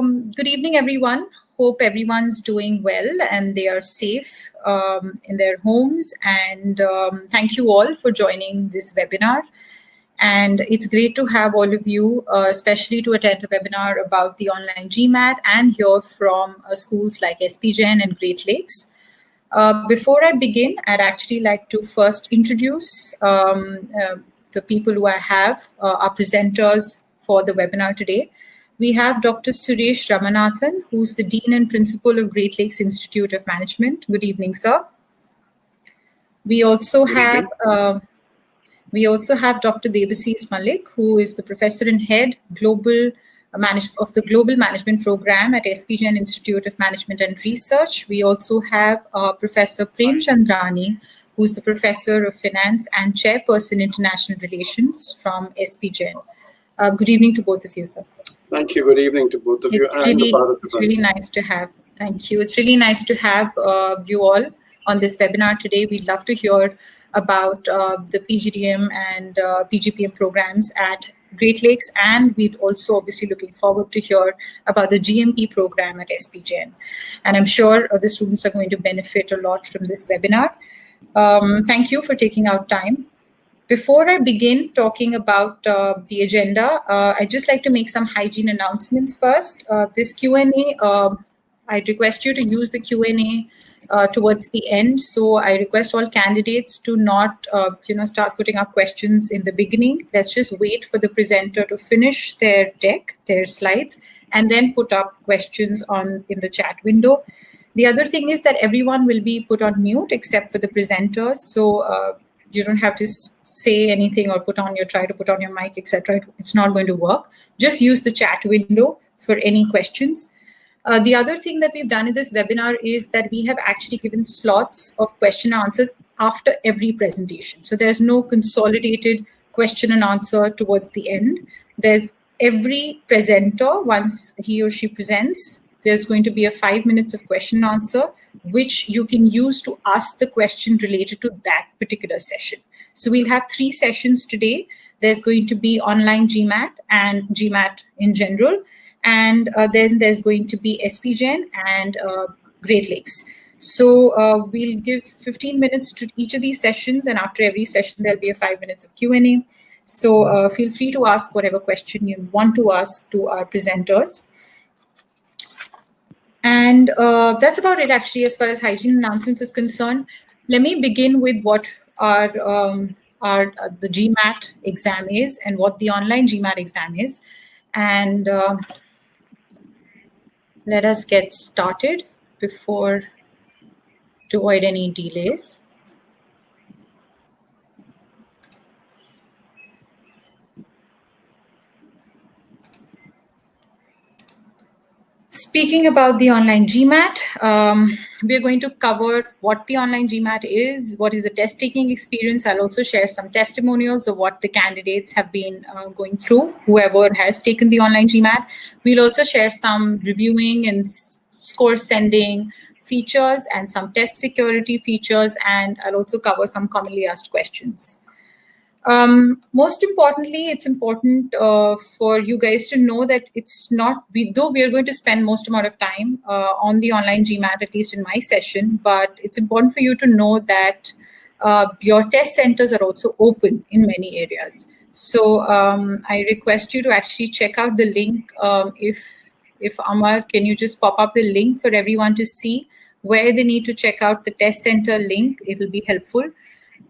Good evening, everyone. Hope everyone's doing well and they are safe in their homes. And thank you all for joining this webinar. And it's great to have all of you, especially to attend a webinar about the online GMAT and hear from schools like SPJIMR and Great Lakes. Before I begin, I'd actually like to first introduce the people who I have, our presenters for the webinar today. We have Dr. Suresh Ramanathan, who's the Dean and Principal of Great Lakes Institute of Management. Good evening, sir. We also have Dr. Debashish Malik, who is the Professor and Head of the Global Management Program at SPJIMR Institute of Management and Research. We also have Professor Prem Chandrani, who's the Professor of Finance and Chairperson International Relations from SPJIMR. Good evening to both of you, sir. Thank you. Good evening to both of you. It's really nice to have. Thank you. It's really nice to have you all on this webinar today. We'd love to hear about the PGDM and PGPM programs at Great Lakes, and we'd also obviously looking forward to hear about the GMP program at SPJIMR. And I'm sure the students are going to benefit a lot from this webinar. Thank you for taking out time. Before I begin talking about the agenda, I'd just like to make some hygiene announcements first. This Q&A, I request you to use the Q&A towards the end. So I request all candidates to not, start putting up questions in the beginning. Let's just wait for the presenter to finish their deck, their slides, and then put up questions in the chat window. The other thing is that everyone will be put on mute except for the presenters. So you don't have to say anything or try to put on your mic, etc. It's not going to work. Just use the chat window for any questions. The other thing that we've done in this webinar is that we have actually given slots of question and answers after every presentation. So there's no consolidated question and answer towards the end. There's every presenter, once he or she presents, there's going to be a 5 minutes of question and answer, which you can use to ask the question related to that particular session. So we'll have 3 sessions today. There's going to be online GMAT and GMAT in general. And then there's going to be SPJIMR and Great Lakes. So we'll give 15 minutes to each of these sessions. And after every session, there'll be a 5 minutes of Q&A. So feel free to ask whatever question you want to ask to our presenters. And that's about it, actually, as far as hygiene announcements is concerned. Let me begin with what the GMAT exam is and what the online GMAT exam is. And let us get started to avoid any delays. Speaking about the online GMAT, we are going to cover what the online GMAT is, what is the test taking experience. I'll also share some testimonials of what the candidates have been going through, whoever has taken the online GMAT. We'll also share some reviewing and score sending features and some test security features, and I'll also cover some commonly asked questions. Most importantly, it's important for you guys to know that it's not, though we are going to spend most amount of time on the online GMAT, at least in my session, but it's important for you to know that your test centers are also open in many areas. So I request you to actually check out the link. If Amar, can you just pop up the link for everyone to see where they need to check out the test center link? It'll be helpful.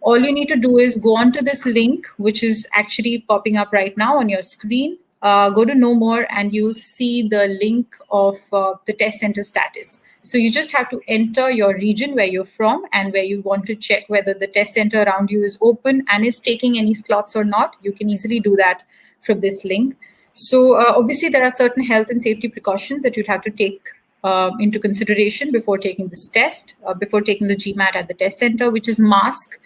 All you need to do is go onto this link, which is actually popping up right now on your screen. Go to Know More and you'll see the link of the test center status. So you just have to enter your region where you're from and where you want to check whether the test center around you is open and is taking any slots or not. You can easily do that from this link. So obviously there are certain health and safety precautions that you'll have to take into consideration before taking this test, before taking the GMAT at the test center, which is mask.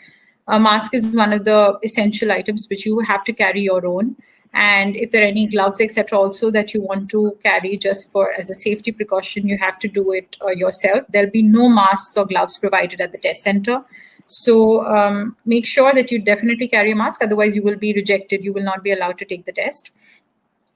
A mask is one of the essential items which you have to carry your own. And if there are any gloves, etc., also that you want to carry just as a safety precaution, you have to do it yourself. There'll be no masks or gloves provided at the test center. So make sure that you definitely carry a mask. Otherwise, you will be rejected. You will not be allowed to take the test.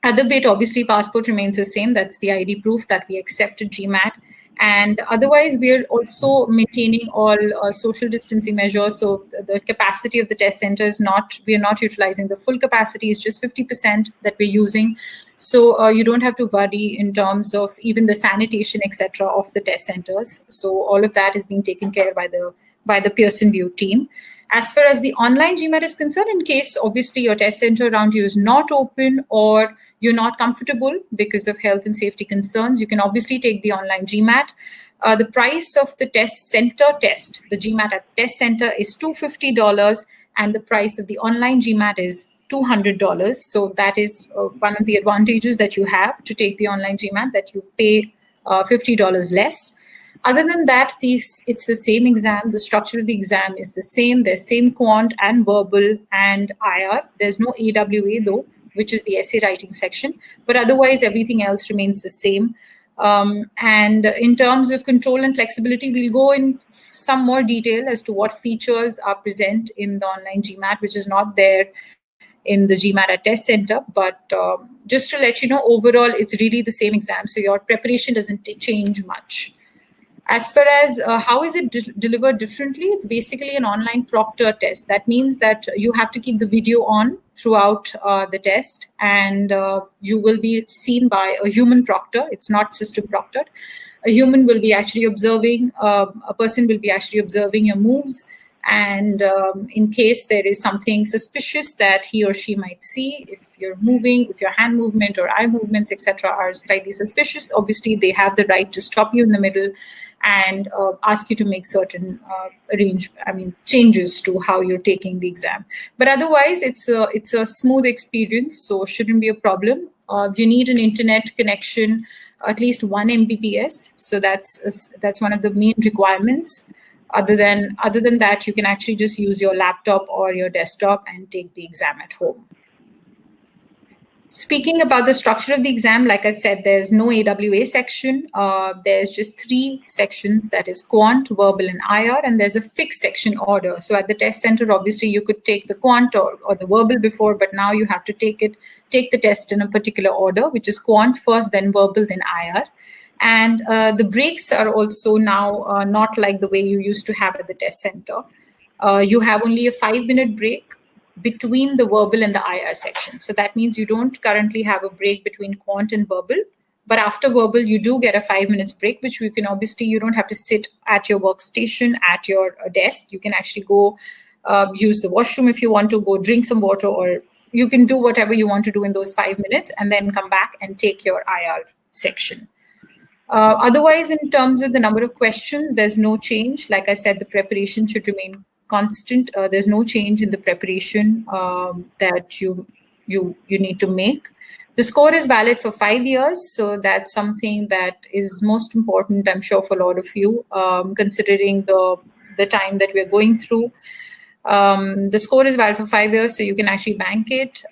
Other bit, obviously, passport remains the same. That's the ID proof that we accepted GMAT. And otherwise, we are also maintaining all social distancing measures. So the capacity of the test center is not, we are not utilizing the full capacity, it's just 50% that we're using. So you don't have to worry in terms of even the sanitation, etc., of the test centers. So all of that is being taken care by the Pearson VUE team. As far as the online GMAT is concerned, in case obviously your test center around you is not open or you're not comfortable because of health and safety concerns, you can obviously take the online GMAT. The price of the test center test, the GMAT at test center, is $250, and the price of the online GMAT is $200. So that is one of the advantages that you have to take the online GMAT, that you pay $50 less. Other than that, it's the same exam. The structure of the exam is the same. There's same quant and verbal and IR. There's no AWA though, which is the essay writing section. But otherwise, everything else remains the same. And in terms of control and flexibility, we'll go in some more detail as to what features are present in the online GMAT, which is not there in the GMAT at Test Center. But just to let you know, overall, it's really the same exam. So your preparation doesn't change much. As far as how is it delivered differently, it's basically an online proctor test. That means that you have to keep the video on throughout the test, and you will be seen by a human proctor. It's not system proctored. A human will be actually observing, a person will be actually observing your moves. And in case there is something suspicious that he or she might see, if you're moving, if your hand movement or eye movements, etc., are slightly suspicious, obviously they have the right to stop you in the middle and ask you to make certain changes to how you're taking the exam. But otherwise, it's a smooth experience, so shouldn't be a problem. You need an internet connection, at least 1 Mbps. So that's one of the main requirements. Other than that, you can actually just use your laptop or your desktop and take the exam at home. Speaking about the structure of the exam, like I said, there's no AWA section. There's just 3 sections, that is quant, verbal, and IR, and there's a fixed section order. So at the test center, obviously, you could take the quant or the verbal before, but now you have to take the test in a particular order, which is quant first, then verbal, then IR. And the breaks are also now not like the way you used to have at the test center. You have only a 5-minute break between the verbal and the IR section. So that means you don't currently have a break between quant and verbal, but after verbal, you do get a 5 minutes break, which you can obviously, you don't have to sit at your workstation, at your desk. You can actually go use the washroom if you want to, go drink some water, or you can do whatever you want to do in those 5 minutes and then come back and take your IR section. Otherwise, in terms of the number of questions, there's no change. Like I said, the preparation should remain constant. There's no change in the preparation that you need to make. The score is valid for 5 years, so that's something that is most important, I'm sure, for a lot of you, considering the time that we're going through. The score is valid for 5 years, so you can actually bank it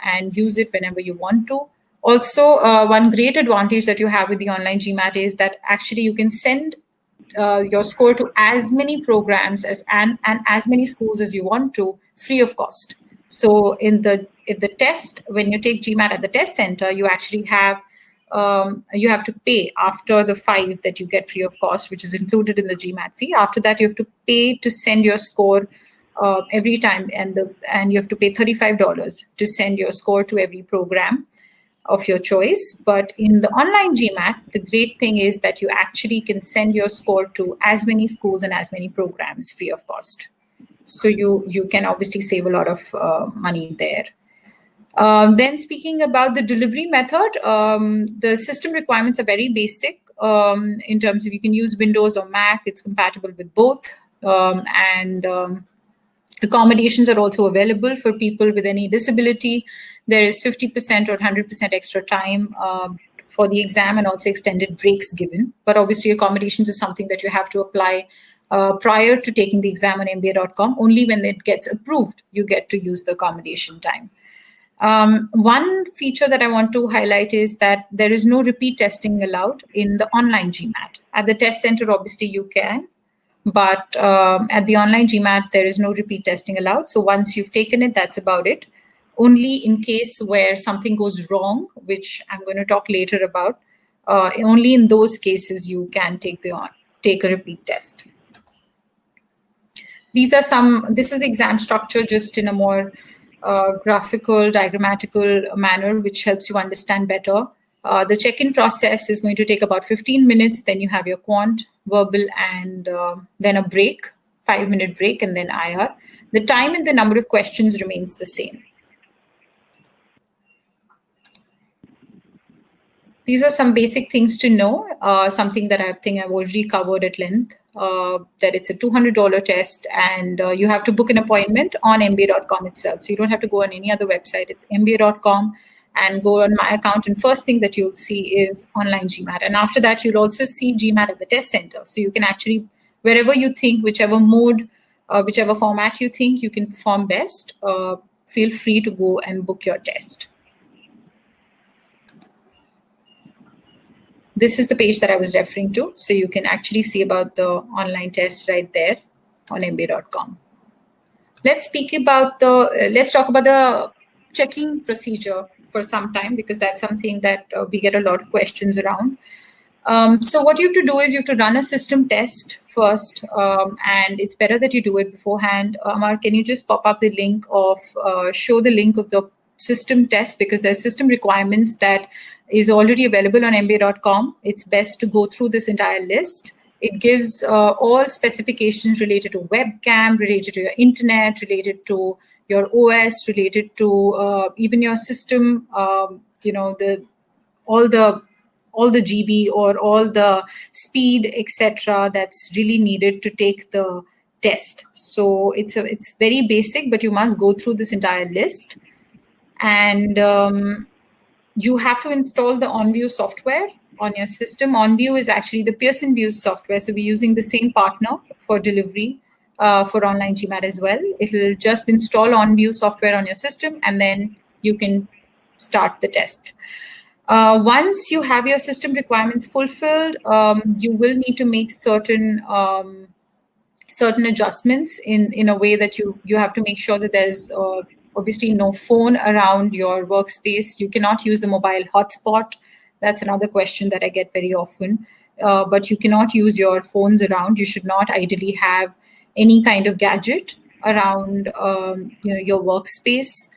and use it whenever you want to. Also, one great advantage that you have with the online GMAT is that actually you can send your score to as many programs and as many schools as you want to, free of cost. So in the test, when you take GMAT at the test center, you actually have to pay after the 5 that you get free of cost, which is included in the GMAT fee. After that, you have to pay to send your score every time, and you have to pay $35 to send your score to every program of your choice. But in the online GMAT, the great thing is that you actually can send your score to as many schools and as many programs free of cost. So you can obviously save a lot of money there. Then speaking about the delivery method, the system requirements are very basic in terms of you can use Windows or Mac. It's compatible with both. Accommodations are also available for people with any disability. There is 50% or 100% extra time for the exam, and also extended breaks given. But obviously accommodations is something that you have to apply prior to taking the exam on MBA.com. Only when it gets approved, you get to use the accommodation time. One feature that I want to highlight is that there is no repeat testing allowed in the online GMAT. At the test center, obviously you can, but at the online GMAT, there is no repeat testing allowed. So once you've taken it, that's about it. only in case where something goes wrong, which I'm going to talk later about. Only in those cases you can take a repeat test. This is the exam structure just in a more graphical, diagrammatical manner, which helps you understand better. The check-in process is going to take about 15 minutes. Then you have your quant, verbal, and then a break, 5-minute break, and then IR. The time and the number of questions remains the same. These are some basic things to know, something that I think I've already covered at length, that it's a $200 test, and you have to book an appointment on mba.com itself. So you don't have to go on any other website. It's mba.com and go on my account. And first thing that you'll see is online GMAT. And after that, you'll also see GMAT at the test center. So you can actually, wherever you think, whichever mode, whichever format you think you can perform best, feel free to go and book your test. This is the page that I was referring to. So you can actually see about the online test right there on mba.com. Let's talk about the checking procedure for some time, because that's something that we get a lot of questions around. So what you have to do is you have to run a system test first, and it's better that you do it beforehand. Amar, can you just pop up the link of, show the link of the system test, because there's system requirements that is already available on mba.com. It's best to go through this entire list. It gives all specifications related to webcam, related to your internet, related to your OS, related to even your system, all the GB or all the speed, etc. that's really needed to take the test. So it's very basic, but you must go through this entire list. And you have to install the OnView software on your system. OnView is actually the Pearson VUE software. So we're using the same partner for delivery for online GMAT as well. It'll just install OnView software on your system, and then you can start the test. Once you have your system requirements fulfilled, you will need to make certain adjustments in a way that you have to make sure that there's obviously no phone around your workspace. You cannot use the mobile hotspot. That's another question that I get very often. But you cannot use your phones around. You should not ideally have any kind of gadget around your workspace,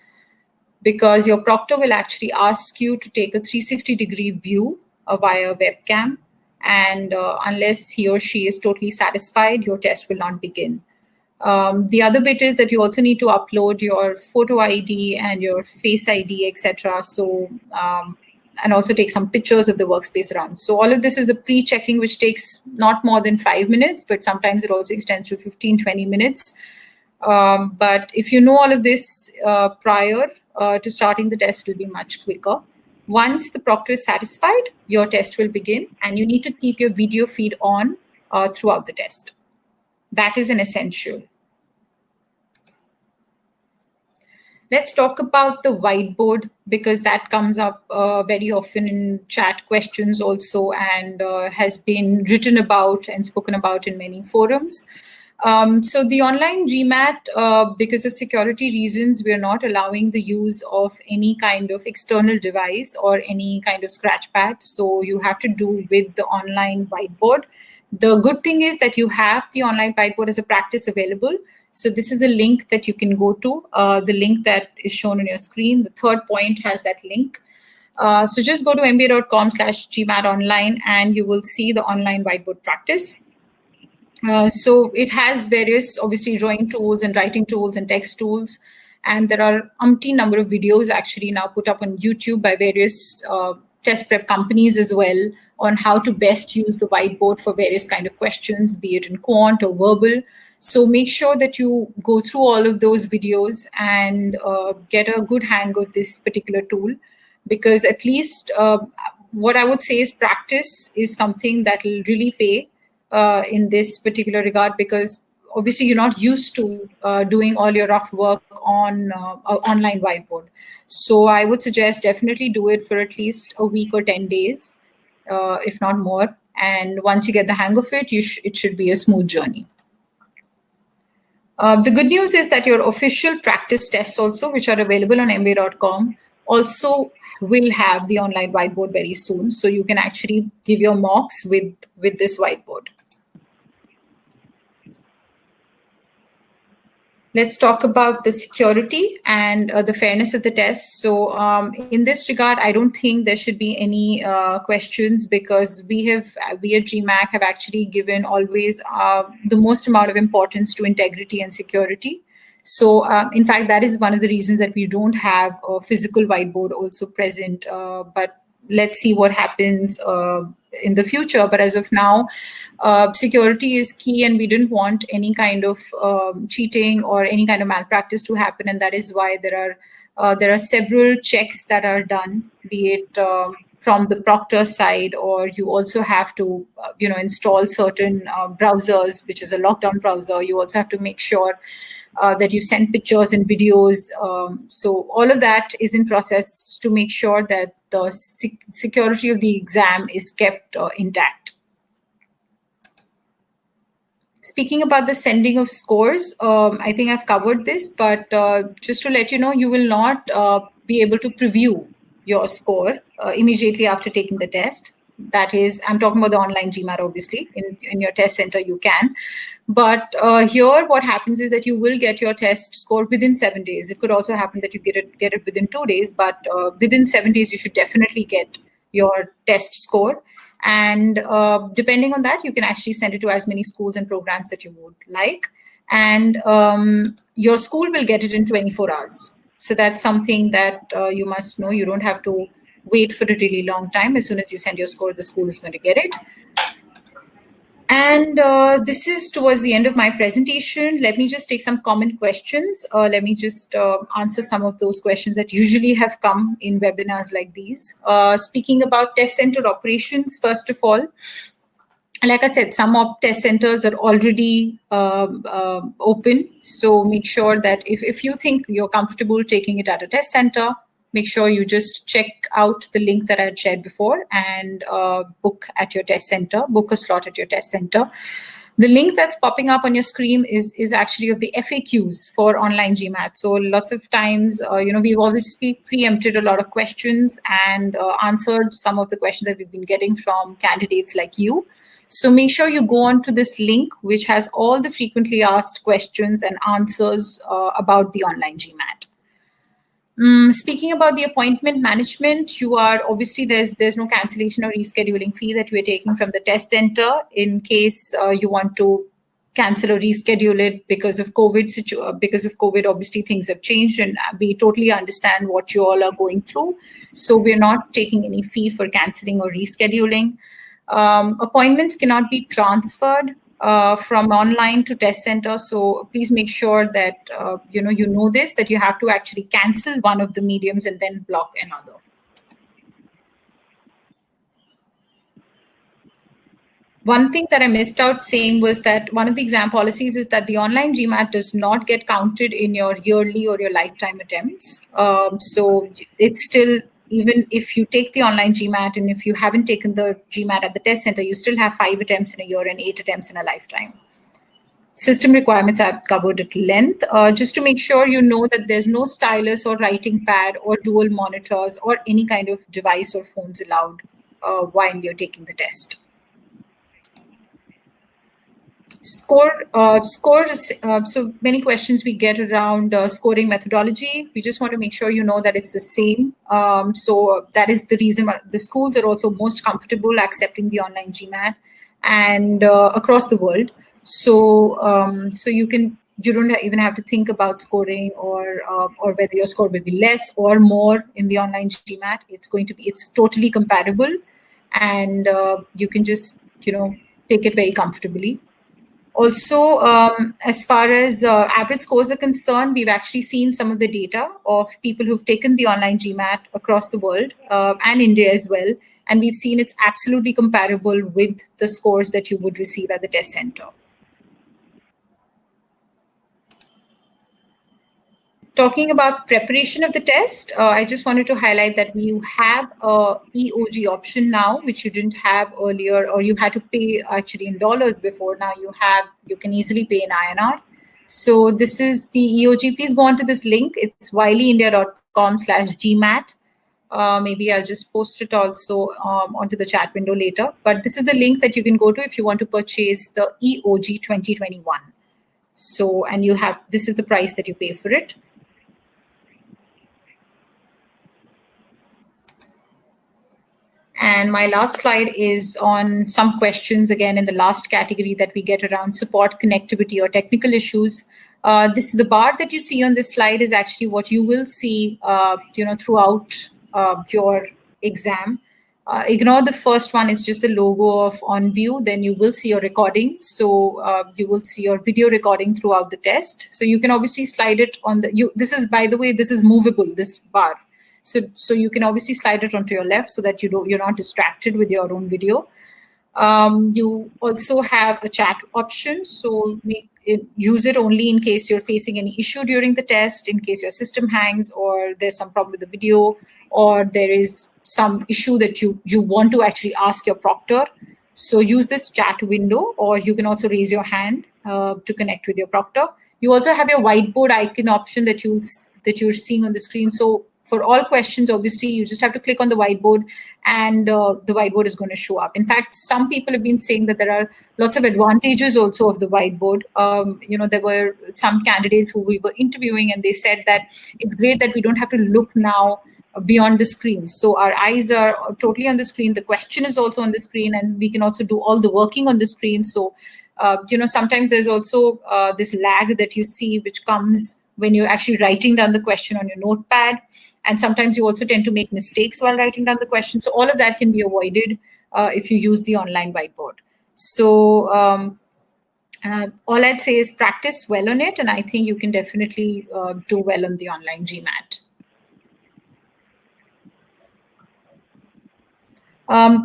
because your proctor will actually ask you to take a 360-degree view via webcam. And unless he or she is totally satisfied, your test will not begin. The other bit is that you also need to upload your photo ID and your face ID, etc. So, and also take some pictures of the workspace around. So all of this is the pre-checking, which takes not more than 5 minutes, but sometimes it also extends to 15, 20 minutes. But if you know all of this prior to starting the test, it will be much quicker. Once the proctor is satisfied, your test will begin, and you need to keep your video feed on throughout the test. That is an essential. Let's talk about the whiteboard, because that comes up very often in chat questions also, and has been written about and spoken about in many forums. So the online GMAT, because of security reasons, we're not allowing the use of any kind of external device or any kind of scratch pad. So you have to do with the online whiteboard. The good thing is that you have the online whiteboard as a practice available. So this is a link that you can go to, the link that is shown on your screen. The third point has that link. So just go to mba.com/GMAT online, and you will see the online whiteboard practice. So it has various, obviously, drawing tools and writing tools and text tools. And there are umpteen number of videos actually now put up on YouTube by various test prep companies as well on how to best use the whiteboard for various kind of questions, be it in quant or verbal. So make sure that you go through all of those videos and get a good hang of this particular tool, because at least what I would say is practice is something that will really pay in this particular regard, because obviously you're not used to doing all your rough work on online whiteboard. So I would suggest definitely do it for at least a week or 10 days, if not more. And once you get the hang of it, it should be a smooth journey. The good news is that your official practice tests also, which are available on mba.com, also will have the online whiteboard very soon. So you can actually give your mocks with this whiteboard. Let's talk about the security and the fairness of the test. So in this regard, I don't think there should be any questions, because we at GMAC have actually given always the most amount of importance to integrity and security. So in fact, that is one of the reasons that we don't have a physical whiteboard also present. But let's see what happens in the future. But as of now, security is key, and we didn't want any kind of cheating or any kind of malpractice to happen. And that is why there are several checks that are done, be it from the proctor side, or you also have to install certain browsers, which is a lockdown browser. You also have to make sure that you send pictures and videos. So all of that is in process to make sure that the security of the exam is kept intact. Speaking about the sending of scores, I think I've covered this, but just to let you know, you will not be able to preview your score immediately after taking the test. That is, I'm talking about the online GMAT, obviously. In your test center, you can. But here, what happens is that you will get your test score within 7 days. It could also happen that you get it within 2 days, but within 7 days, you should definitely get your test score. And depending on that, you can actually send it to as many schools and programs that you would like. And your school will get it in 24 hours. So that's something that you must know. You don't have to wait for a really long time. As soon as you send your score, the school is going to get it. And this is towards the end of my presentation. Let me just take some common questions. Let me just answer some of those questions that usually have come in webinars like these. Speaking about test center operations, first of all, like I said, some test centers are already open. So make sure that if you think you're comfortable taking it at a test center, make sure you just check out the link that I had shared before and book at your test center, book a slot at your test center. The link that's popping up on your screen is actually of the FAQs for online GMAT. So lots of times, we've obviously preempted a lot of questions and answered some of the questions that we've been getting from candidates like you. So make sure you go on to this link, which has all the frequently asked questions and answers about the online GMAT. Speaking about the appointment management, you are obviously there's no cancellation or rescheduling fee that we're taking from the test center in case you want to cancel or reschedule it because of COVID. Because of COVID, obviously things have changed, and we totally understand what you all are going through. So we're not taking any fee for canceling or rescheduling. Appointments cannot be transferred from online to test center. So please make sure that you know this, that you have to actually cancel one of the mediums and then block another. One thing that I missed out saying was that one of the exam policies is that the online GMAT does not get counted in your yearly or your lifetime attempts. So it's still, even if you take the online GMAT and if you haven't taken the GMAT at the test center, you still have 5 attempts in a year and 8 attempts in a lifetime. System requirements I've covered at length. Just to make sure you know that there's no stylus or writing pad or dual monitors or any kind of device or phones allowed while you're taking the test. So many questions we get around scoring methodology. We just want to make sure you know that it's the same. So that is the reason why the schools are also most comfortable accepting the online GMAT and across the world. So you don't even have to think about scoring or whether your score will be less or more in the online GMAT. It's totally comparable, and you can just take it very comfortably. Also, as far as average scores are concerned, we've actually seen some of the data of people who've taken the online GMAT across the world and India as well. And we've seen it's absolutely comparable with the scores that you would receive at the test center. Talking about preparation of the test, I just wanted to highlight that you have a EOG option now, which you didn't have earlier, or you had to pay actually in dollars before. Now you can easily pay in INR. So this is the EOG. Please go on to this link. It's wileyindia.com/GMAT. Maybe I'll just post it also onto the chat window later. But this is the link that you can go to if you want to purchase the EOG 2021. So, and you have, this is the price that you pay for it. And my last slide is on some questions, again, in the last category that we get around support, connectivity, or technical issues. This, the bar that you see on this slide is actually what you will see throughout your exam. Ignore the first one, it's just the logo of OnView. Then you will see your recording. So you will see your video recording throughout the test. So you can obviously slide it on the, this is, by the way, this is movable, this bar. So you can obviously slide it onto your left so that you're not distracted with your own video. You also have a chat option. So use it only in case you're facing any issue during the test, in case your system hangs or there's some problem with the video, or there is some issue that you want to actually ask your proctor. So use this chat window, or you can also raise your hand to connect with your proctor. You also have your whiteboard icon option that you're seeing on the screen. So for all questions, obviously, you just have to click on the whiteboard and the whiteboard is going to show up. In fact, some people have been saying that there are lots of advantages also of the whiteboard. There were some candidates who we were interviewing and they said that it's great that we don't have to look now beyond the screen. So our eyes are totally on the screen. The question is also on the screen, and we can also do all the working on the screen. So, sometimes there's also this lag that you see, which comes when you're actually writing down the question on your notepad. And sometimes you also tend to make mistakes while writing down the question. So all of that can be avoided if you use the online whiteboard. So all I'd say is practice well on it. And I think you can definitely do well on the online GMAT.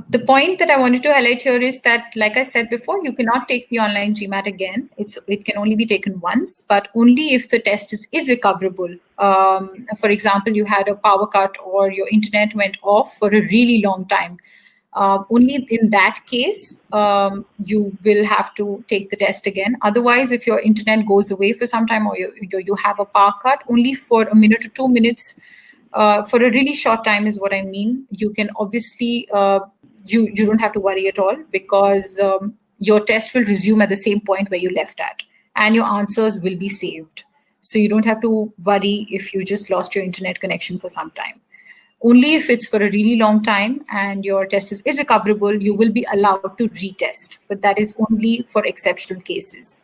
The point that I wanted to highlight here is that, like I said before, you cannot take the online GMAT again. It can only be taken once, but only if the test is irrecoverable. For example, you had a power cut or your internet went off for a really long time. Only in that case, you will have to take the test again. Otherwise, if your internet goes away for some time or you have a power cut, only for a minute or 2 minutes, for a really short time is what I mean. You can obviously, you don't have to worry at all, because your test will resume at the same point where you left at, and your answers will be saved. So you don't have to worry if you just lost your internet connection for some time. Only if it's for a really long time and your test is irrecoverable, you will be allowed to retest, but that is only for exceptional cases.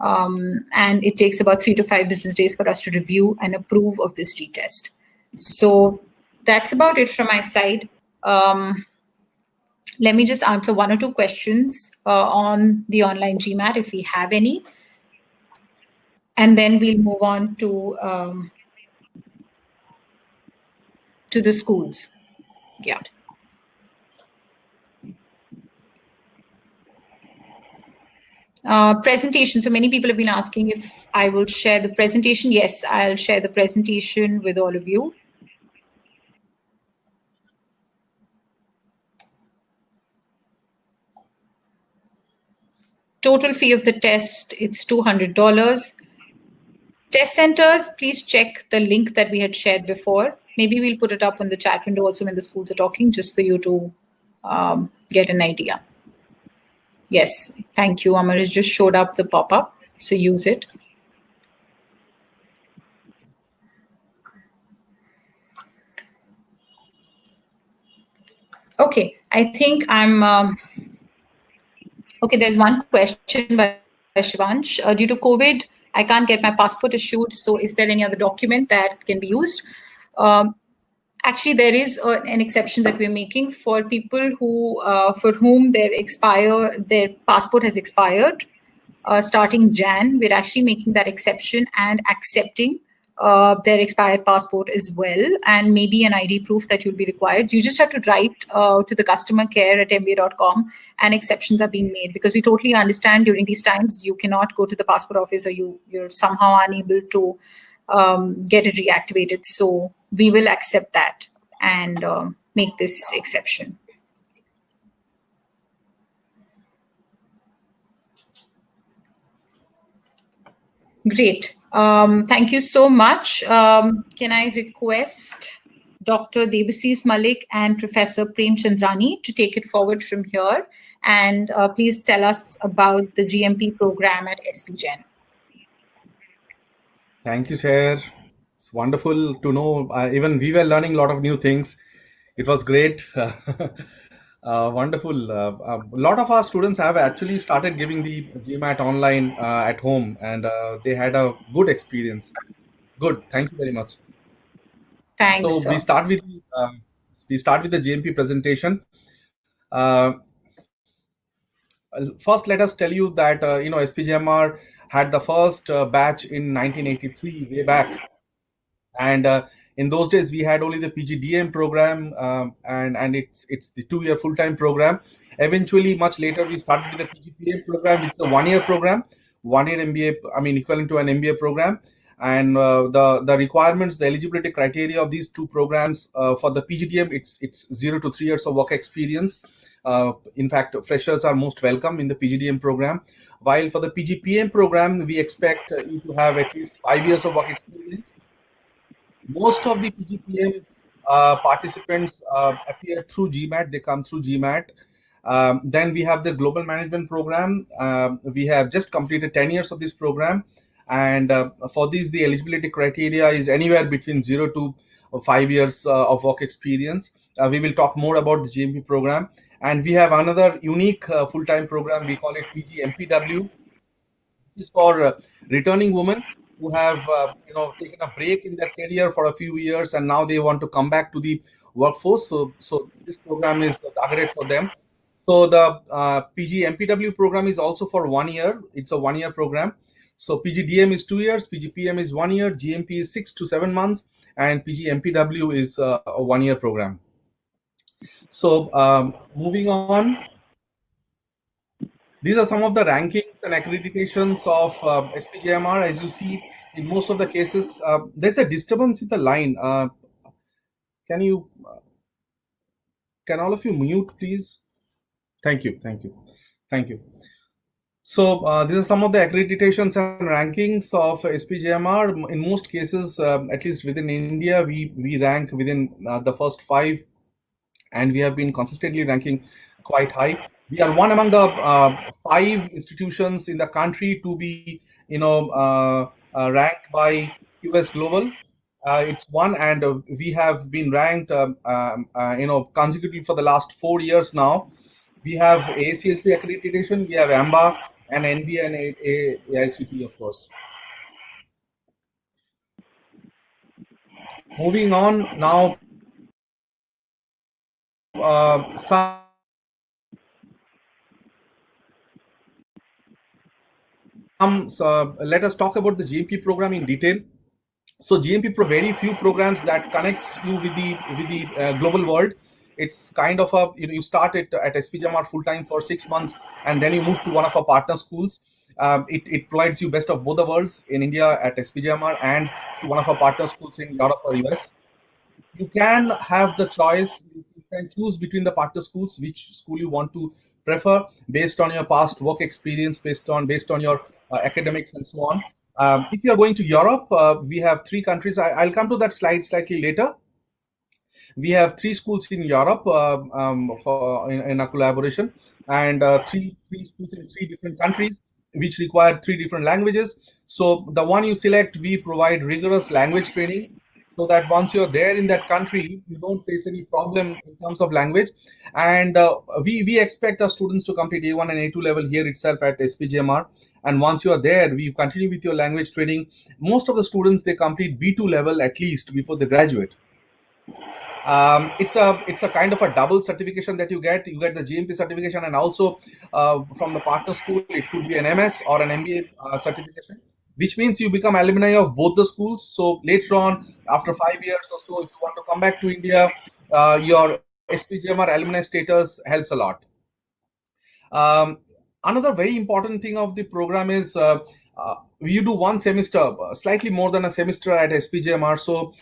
And it takes about 3 to 5 business days for us to review and approve of this retest. So that's about it from my side. Let me just answer 1 or 2 questions on the online GMAT if we have any. And then we'll move on to the schools. Yeah. Presentation. So many people have been asking if I will share the presentation. Yes, I'll share the presentation with all of you. Total fee of the test, it's $200. Test centers, please check the link that we had shared before. Maybe we'll put it up on the chat window also when the schools are talking, just for you to get an idea. Yes, thank you. Amar has just showed up the pop-up, so use it. Okay, I think I'm... Okay, there's one question by Shivansh. Due to COVID, I can't get my passport issued. So is there any other document that can be used? Actually, there is an exception that we're making for people who, for whom their passport has expired starting Jan. We're actually making that exception and accepting their expired passport as well, and maybe an ID proof that you'll be required. You just have to write to the customer care at mba.com, and exceptions are being made, because we totally understand during these times you cannot go to the passport office, or you're somehow unable to get it reactivated. So we will accept that and make this exception. Great. Thank you so much. Can I request Dr. Debasis Malik and Professor Prem Chandrani to take it forward from here? And please tell us about the GMP program at SPJIMR. Thank you, Chair. It's wonderful to know. Even we were learning a lot of new things. It was great. Wonderful. A lot of our students have actually started giving the GMAT online at home, and they had a good experience. Good. Thank you very much. Thanks. So we start with the GMP presentation. First, let us tell you that SPJIMR had the first batch in 1983, way back. And in those days, we had only the PGDM program, and it's the 2-year full-time program. Eventually, much later, we started with the PGPM program, which is a 1-year program, 1-year MBA, equivalent to an MBA program. And the requirements, the eligibility criteria of these two programs for the PGDM, it's 0 to 3 years of work experience. In fact, freshers are most welcome in the PGDM program. While for the PGPM program, we expect you to have at least 5 years of work experience. Most of the PGPM participants appear through GMAT. They come through GMAT. Then we have the Global Management Program. We have just completed 10 years of this program. And for these, the eligibility criteria is anywhere between 0 to 5 years of work experience. We will talk more about the GMP program. And we have another unique full-time program. We call it PG MPW, which is for returning women who have taken a break in their career for a few years, and now they want to come back to the workforce. So this program is targeted for them. So the PG MPW program is also for 1 year. It's a 1-year program. So PGDM is 2 years, PGPM is 1 year, GMP is 6 to 7 months, and PG MPW is a 1-year program. So moving on. These are some of the rankings and accreditations of SPJIMR. As you see, in most of the cases, there's a disturbance in the line. Can all of you mute, please? Thank you. So these are some of the accreditations and rankings of SPJIMR. In most cases, at least within India, we rank within the first 5, and we have been consistently ranking quite high. We are one among the 5 institutions in the country to be, ranked by QS Global. It's one, and we have been ranked, consecutively for the last 4 years now. We have ACSB accreditation, we have AMBA, and NBA and AICT, of course. Moving on now, let us talk about the GMP program in detail. So GMP very few programs that connects you with the global world. It's kind of a you start it at SPJIMR full time for 6 months, and then you move to one of our partner schools. It provides you best of both the worlds in India at SPJIMR and to one of our partner schools in Europe or US. You can have the choice. You can choose between the partner schools which school you want to prefer based on your past work experience, based on your academics and so on. If you are going to Europe, we have 3 countries. I'll come to that slide slightly later. We have 3 schools in Europe in a collaboration, and 3 schools in 3 different countries, which require 3 different languages. So the one you select, we provide rigorous language training, so that once you're there in that country, you don't face any problem in terms of language. And we expect our students to complete A1 and A2 level here itself at SPJIMR. And once you are there, we continue with your language training. Most of the students, they complete B2 level at least before they graduate. It's a kind of a double certification that you get. You get the GMP certification, and also from the partner school, it could be an MS or an MBA certification, which means you become alumni of both the schools. So later on, after 5 years or so, if you want to come back to India, your SPJIMR alumni status helps a lot. Another very important thing of the program is you do 1 semester, slightly more than a semester at SPJIMR. So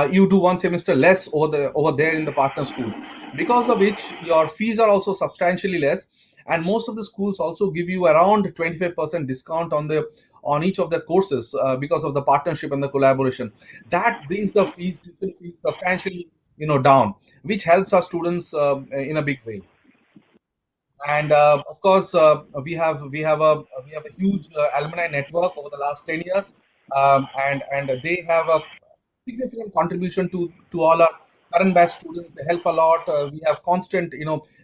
you do 1 semester less over there in the partner school, because of which your fees are also substantially less. And most of the schools also give you around 25% discount on on each of the courses because of the partnership and the collaboration. That brings the fees substantially down, which helps our students in a big way. And of course, we have a huge alumni network over the last 10 years, and they have a significant contribution to all our current batch students. They help a lot. We have constant,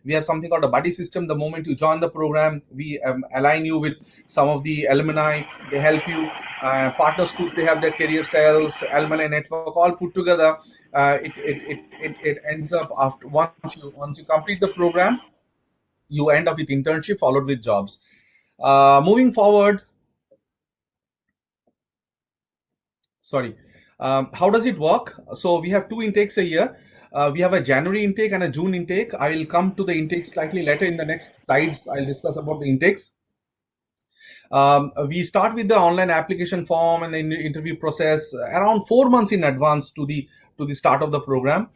we have something called a buddy system. The moment you join the program, we align you with some of the alumni. They help you. Partner schools, they have their career cells, alumni network, all put together. It ends up after once you complete the program, you end up with internship followed with jobs. Moving forward, sorry, how does it work? So we have 2 intakes a year. We have a January intake and a June intake. I will come to the intake slightly later in the next slides. I'll discuss about the intakes. We start with the online application form and the interview process around 4 months in advance to the start of the program.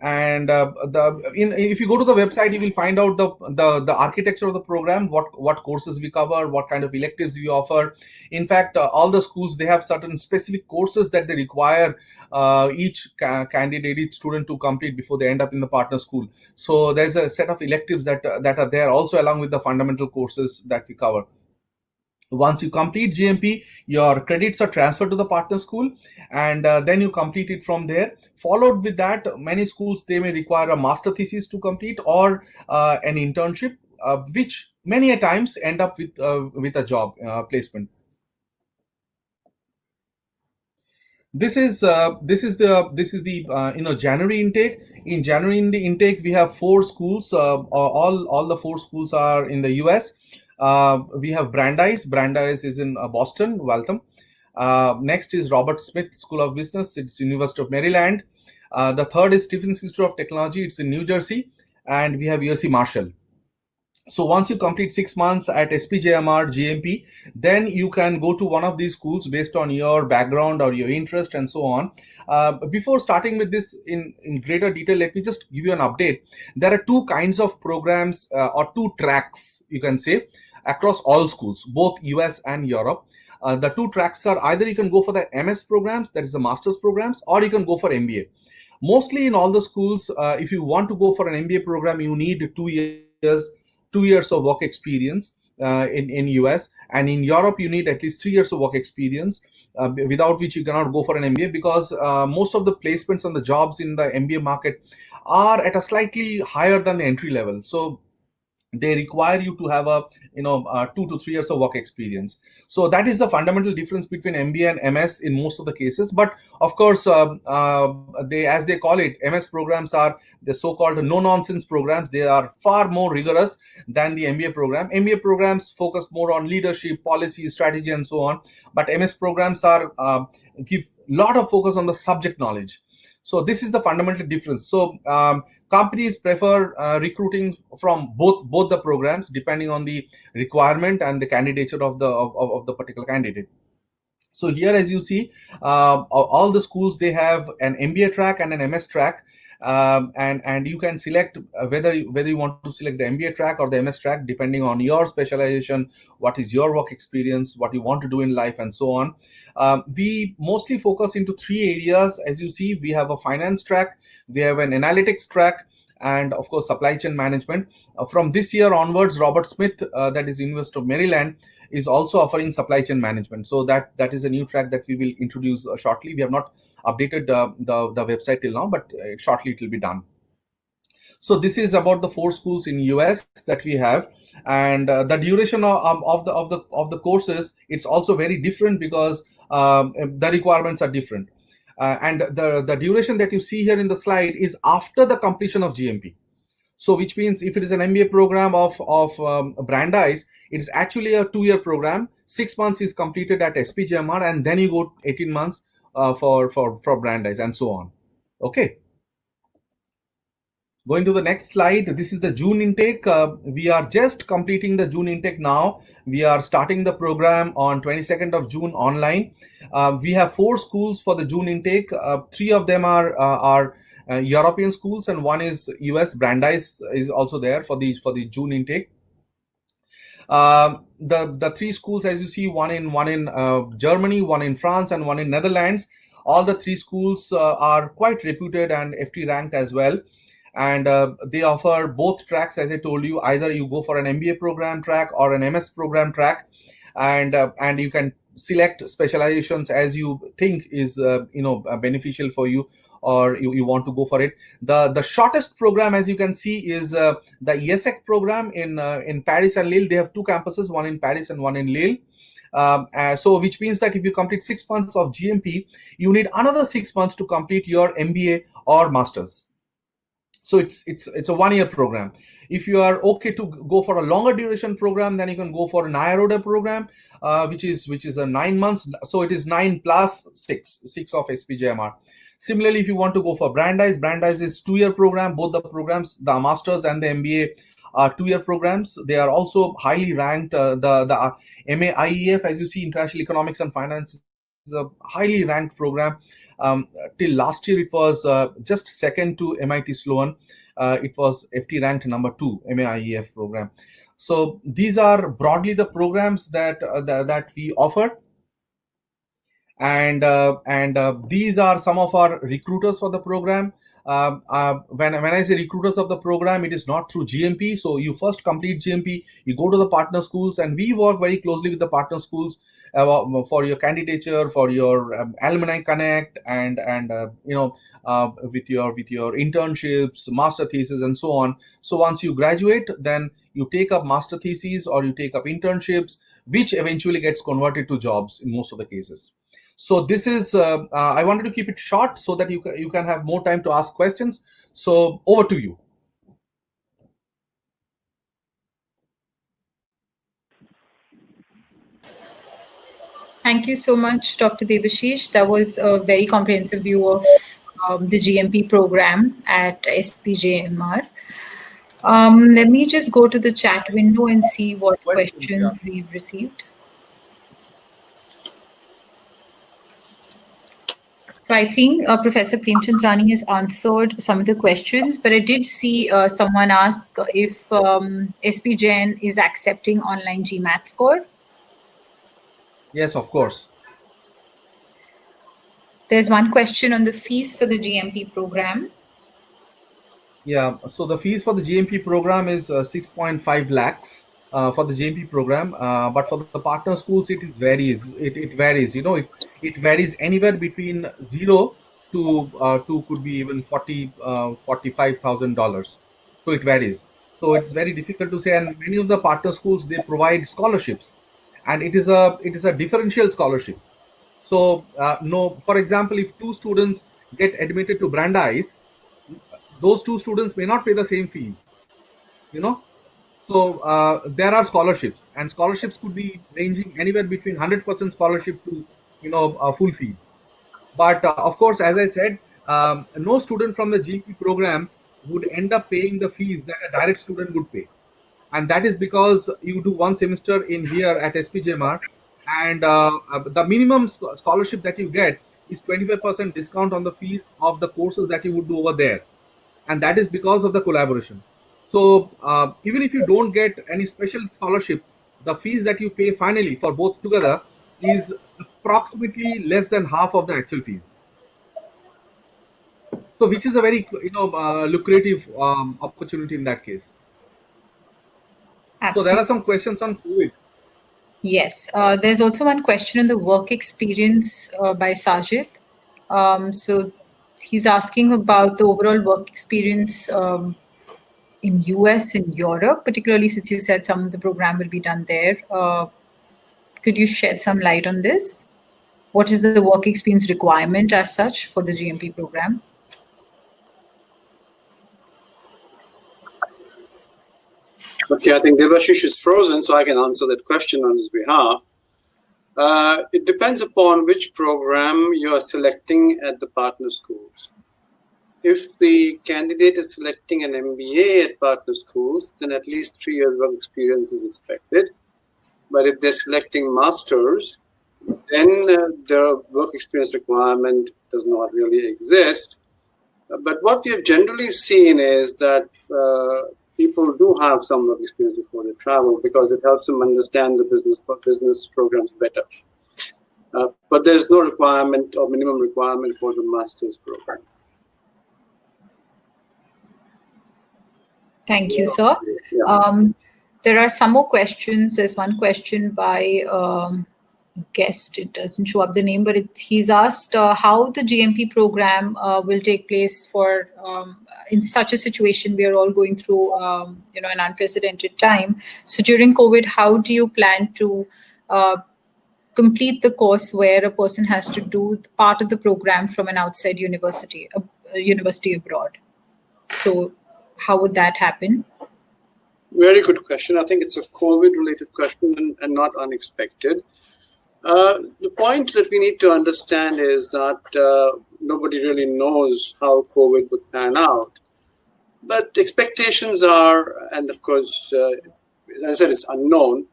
If you go to the website, you will find out the architecture of the program, what courses we cover, what kind of electives we offer. In fact, all the schools, they have certain specific courses that they require each candidate, each student to complete before they end up in the partner school. So there's a set of electives that are there also, along with the fundamental courses that we cover. Once you complete GMP, your credits are transferred to the partner school, and then you complete it from there. Followed with that, many schools, they may require a master thesis to complete, or an internship, which many a times end up with a job placement. This is the January intake. In January in the intake, we have 4 schools. All the 4 schools are in the US. We have Brandeis. Brandeis is in Boston, Waltham. Next is Robert Smith School of Business. It's University of Maryland. The third is Stephens Institute of Technology. It's in New Jersey. And we have USC Marshall. So once you complete 6 months at SPJIMR GMP, then you can go to one of these schools based on your background or your interest and so on. Before starting with this in greater detail, let me just give you an update. There are 2 kinds of programs or 2 tracks, you can say, across all schools, both US and Europe. The 2 tracks are either you can go for the MS programs, that is the master's programs, or you can go for MBA. Mostly in all the schools, if you want to go for an MBA program, you need 2 years of work experience in US, and in Europe you need at least 3 years of work experience, without which you cannot go for an MBA, because most of the placements on the jobs in the MBA market are at a slightly higher than the entry level. So they require you to have 2 to 3 years of work experience. So that is the fundamental difference between MBA and MS in most of the cases. But of course, as they call it, MS programs are the so-called no-nonsense programs. They are far more rigorous than the MBA program. MBA programs focus more on leadership, policy, strategy, and so on. But MS programs give a lot of focus on the subject knowledge. So this is the fundamental difference. So companies prefer recruiting from both the programs, depending on the requirement and the candidature of the particular candidate. So here, as you see, all the schools, they have an MBA track and an MS track, and you can select whether you want to select the MBA track or the MS track, depending on your specialization, what is your work experience, what you want to do in life, and so on. We mostly focus into 3 areas. As you see, we have a finance track, we have an analytics track, and of course supply chain management. From this year onwards, Robert Smith, that is University of Maryland, is also offering supply chain management. So that is a new track that we will introduce shortly. We have not updated the website till now, but shortly it will be done. So this is about the 4 schools in US that we have, and the duration of the courses, it's also very different, because the requirements are different. And the duration that you see here in the slide is after the completion of GMP. So which means if it is an MBA program of Brandeis, it is actually a 2-year program. 6 months is completed at SPJIMR, and then you go 18 months for Brandeis, and so on. Okay. Going to the next slide, this is the June intake. We are just completing the June intake now. We are starting the program on 22nd of June online. We have 4 schools for the June intake. 3 of them are European schools, and 1 is US. Brandeis is also there for the June intake. The three schools, as you see, one in Germany, one in France, and one in Netherlands. All the three schools are quite reputed and FT ranked as well. And they offer both tracks, as I told you. Either you go for an MBA program track or an MS program track, and you can select specializations as you think is beneficial for you, or you want to go for it. The shortest program, as you can see, is the ESSEC program in Paris and Lille. They have two campuses, one in Paris and one in Lille. So which means that if you complete 6 months of GMP, you need another 6 months to complete your MBA or masters. So it's a 1 year program. If you are okay to go for a longer duration program, then you can go for an IRODA program, which is a 9 months. So it is 9 plus 6 of SPJIMR. Similarly, if you want to go for Brandeis is 2 year program. Both the programs, the masters and the MBA, are 2 year programs. They are also highly ranked. The MAIEF, as you see, International Economics and Finance, is a highly ranked program. Till last year, it was just second to MIT Sloan. It was FT ranked number 2, MAIEF program. So these are broadly the programs that we offer. And these are some of our recruiters for the program. When I say recruiters of the program, it is not through GMP. So you first complete GMP, you go to the partner schools, and we work very closely with the partner schools for your candidature, for your alumni connect, and with your internships, master thesis, and so on. So once you graduate, then you take up master theses or you take up internships, which eventually gets converted to jobs in most of the cases. So this is, I wanted to keep it short so that you can have more time to ask questions. So over to you. Thank you so much, Dr. Debashish. That was a very comprehensive view of the GMP program at SPJIMR. Let me just go to the chat window and see what questions we've received. So I think Professor Premchandrani has answered some of the questions, but I did see someone ask if SPJN is accepting online GMAT score. Yes, of course. There's one question on the fees for the GMP program. Yeah, so the fees for the GMP program is 6.5 lakhs for the GMP program, but for the partner schools, it varies. It varies. It varies anywhere between 0 to could be even $45,000. So it varies. So it's very difficult to say. And many of the partner schools, they provide scholarships, and it is a differential scholarship. So for example, if 2 students get admitted to Brandeis, those 2 students may not pay the same fees. So there are scholarships, and scholarships could be ranging anywhere between 100% scholarship to full fees. But of course, as I said, no student from the GP program would end up paying the fees that a direct student would pay, and that is because you do 1 semester in here at SPJIMR, and the minimum scholarship that you get is 25% discount on the fees of the courses that you would do over there, and that is because of the collaboration. So even if you don't get any special scholarship, the fees that you pay finally for both together is approximately less than half of the actual fees. So which is a very lucrative opportunity in that case. Absolutely. So there are some questions on COVID. Yes, there's also one question on the work experience by Sajid. So he's asking about the overall work experience in US and Europe, particularly since you said some of the program will be done there. Could you shed some light on this? What is the work experience requirement as such for the GMP program? Okay, I think Debashish is frozen, so I can answer that question on his behalf. It depends upon which program you are selecting at the partner schools. If the candidate is selecting an MBA at partner schools, then at least 3 years of experience is expected. But if they're selecting masters, then the work experience requirement does not really exist. But what we have generally seen is that people do have some work experience before they travel because it helps them understand the business programs better. But there's no requirement or minimum requirement for the master's program. Thank you, sir. Yeah. There are some more questions. There's one question by guest. It doesn't show up the name, but he's asked how the GMP program will take place for in such a situation. We are all going through an unprecedented time. So during COVID, how do you plan to complete the course where a person has to do part of the program from an outside university, a university abroad? So how would that happen? Very good question. I think it's a COVID-related question and not unexpected. The point that we need to understand is that nobody really knows how COVID would pan out. But expectations are, and of course, as I said, it's unknown,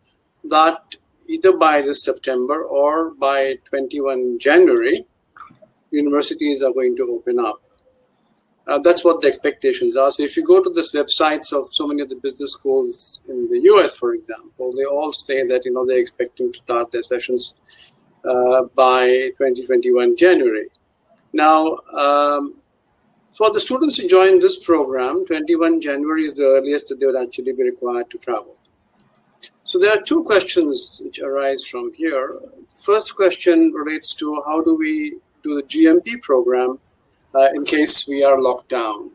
that either by this September or by 21 January, universities are going to open up. That's what the expectations are. So if you go to the websites of so many of the business schools in the US, for example, they all say that they're expecting to start their sessions by 2021 January. Now, for the students who join this program, 21 January is the earliest that they would actually be required to travel. So there are two questions which arise from here. First question relates to how do we do the GMP program in case we are locked down.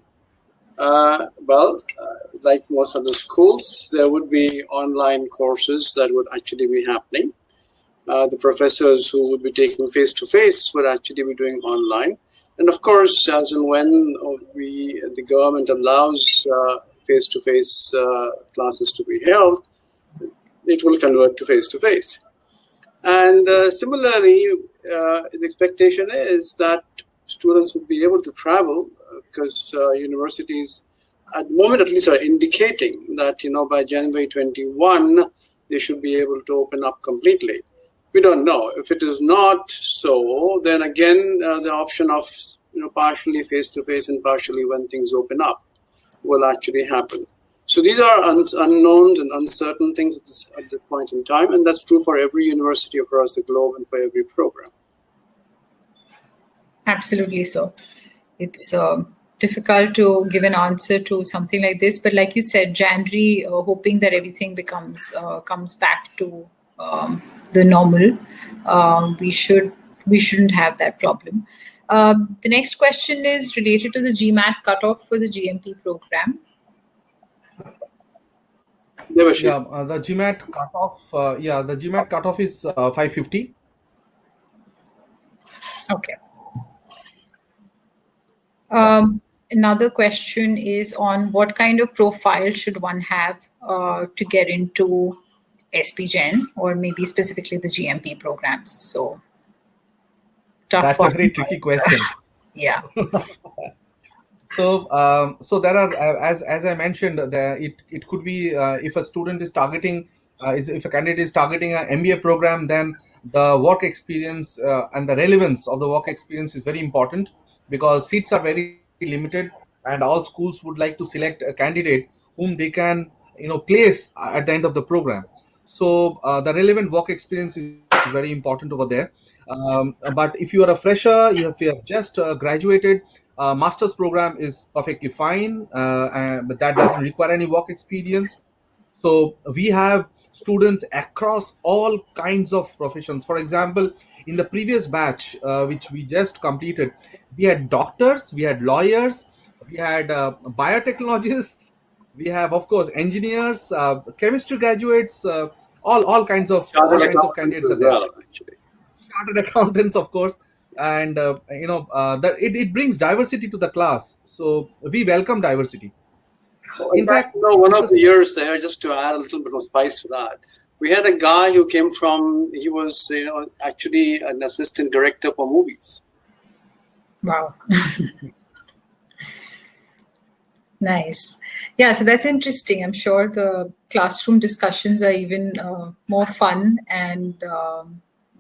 Like most of the schools, there would be online courses that would actually be happening. The professors who would be taking face-to-face would actually be doing online. And of course, as and when the government allows face-to-face classes to be held, it will convert to face-to-face. And similarly, the expectation is that students would be able to travel because universities, at the moment at least, are indicating that by January 21, they should be able to open up completely. We don't know. If it is not so, then again, the option of partially face-to-face and partially when things open up will actually happen. So these are unknowns and uncertain things at this point in time, and that's true for every university across the globe and for every program. Absolutely so. It's difficult to give an answer to something like this, but like you said, January, hoping that everything comes back to the normal, we shouldn't have that problem. The next question is related to the GMAT cutoff for the GMP program. The GMAT cutoff. The GMAT cutoff is 550. Okay. Another question is on what kind of profile should one have to get into SPJIMR or maybe specifically the GMP programs. So that's a very tricky question. Yeah. So there are, as I mentioned, it could be if a student is targeting, if a candidate is targeting an MBA program, then the work experience and the relevance of the work experience is very important because seats are very limited, and all schools would like to select a candidate whom they can place at the end of the program. So the relevant work experience is very important over there. But if you are a fresher, if you have just graduated, master's program is perfectly fine, but that doesn't require any work experience. So we have students across all kinds of professions. For example, in the previous batch, which we just completed, we had doctors, we had lawyers, we had biotechnologists, we have, of course, engineers, chemistry graduates, all kinds of candidates are there. Chartered accountants, of course, and that it brings diversity to the class. So we welcome diversity. In fact, one of the years there, just to add a little bit of spice to that, we had a guy who came from, he was actually an assistant director for movies. Wow. Nice. Yeah, so that's interesting. I'm sure the classroom discussions are even more fun and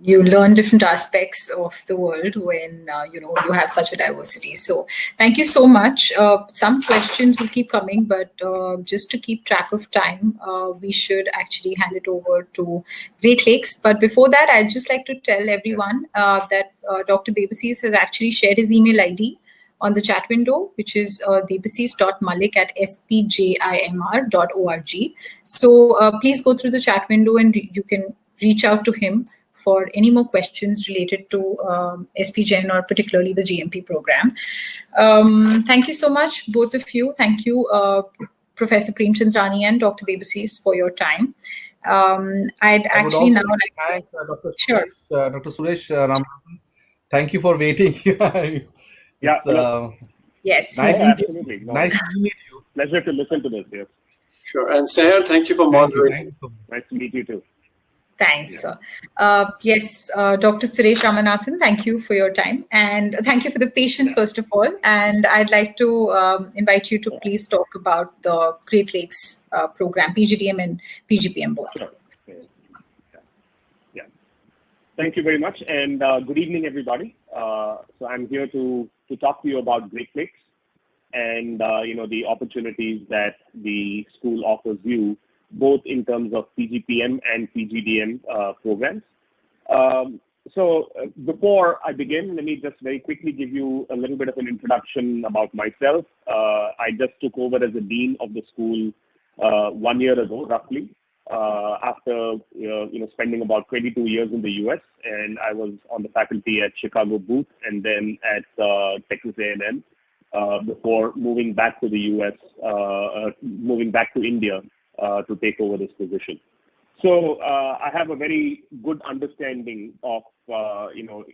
you learn different aspects of the world when you have such a diversity. So thank you so much. Some questions will keep coming, but just to keep track of time, we should actually hand it over to Great Lakes. But before that, I'd just like to tell everyone that Dr. Debasis has actually shared his email ID on the chat window, which is debasis.malik@spjimr.org. So please go through the chat window and you can reach out to him for any more questions related to SPJIMR or particularly the GMP program. Thank you so much, both of you. Thank you, Professor Prem Chandrani and Dr. Debasis, for your time. I'd actually now like to thank Dr. Sure. Dr. Suresh Raman. Thank you for waiting. Yes, nice, absolutely. Nice to meet you. Pleasure to listen to this. Yes. Sure. And Seher, thank you for moderating. Thank you so much. Nice to meet you too. Thanks. Yes, Dr. Suresh Ramanathan, thank you for your time. And thank you for the patience, first of all. And I'd like to invite you to please talk about the Great Lakes program, PGDM and PGPM both. Sure. Yeah. Thank you very much. And good evening, everybody. So I'm here to talk to you about Great Lakes and, the opportunities that the school offers you, both in terms of PGPM and PGDM programs. So before I begin, let me just very quickly give you a little bit of an introduction about myself. I just took over as a dean of the school 1 year ago, roughly, after spending about 22 years in the US, and I was on the faculty at Chicago Booth and then at Texas A&M before moving back to the US, moving back to India to take over this position. So I have a very good understanding of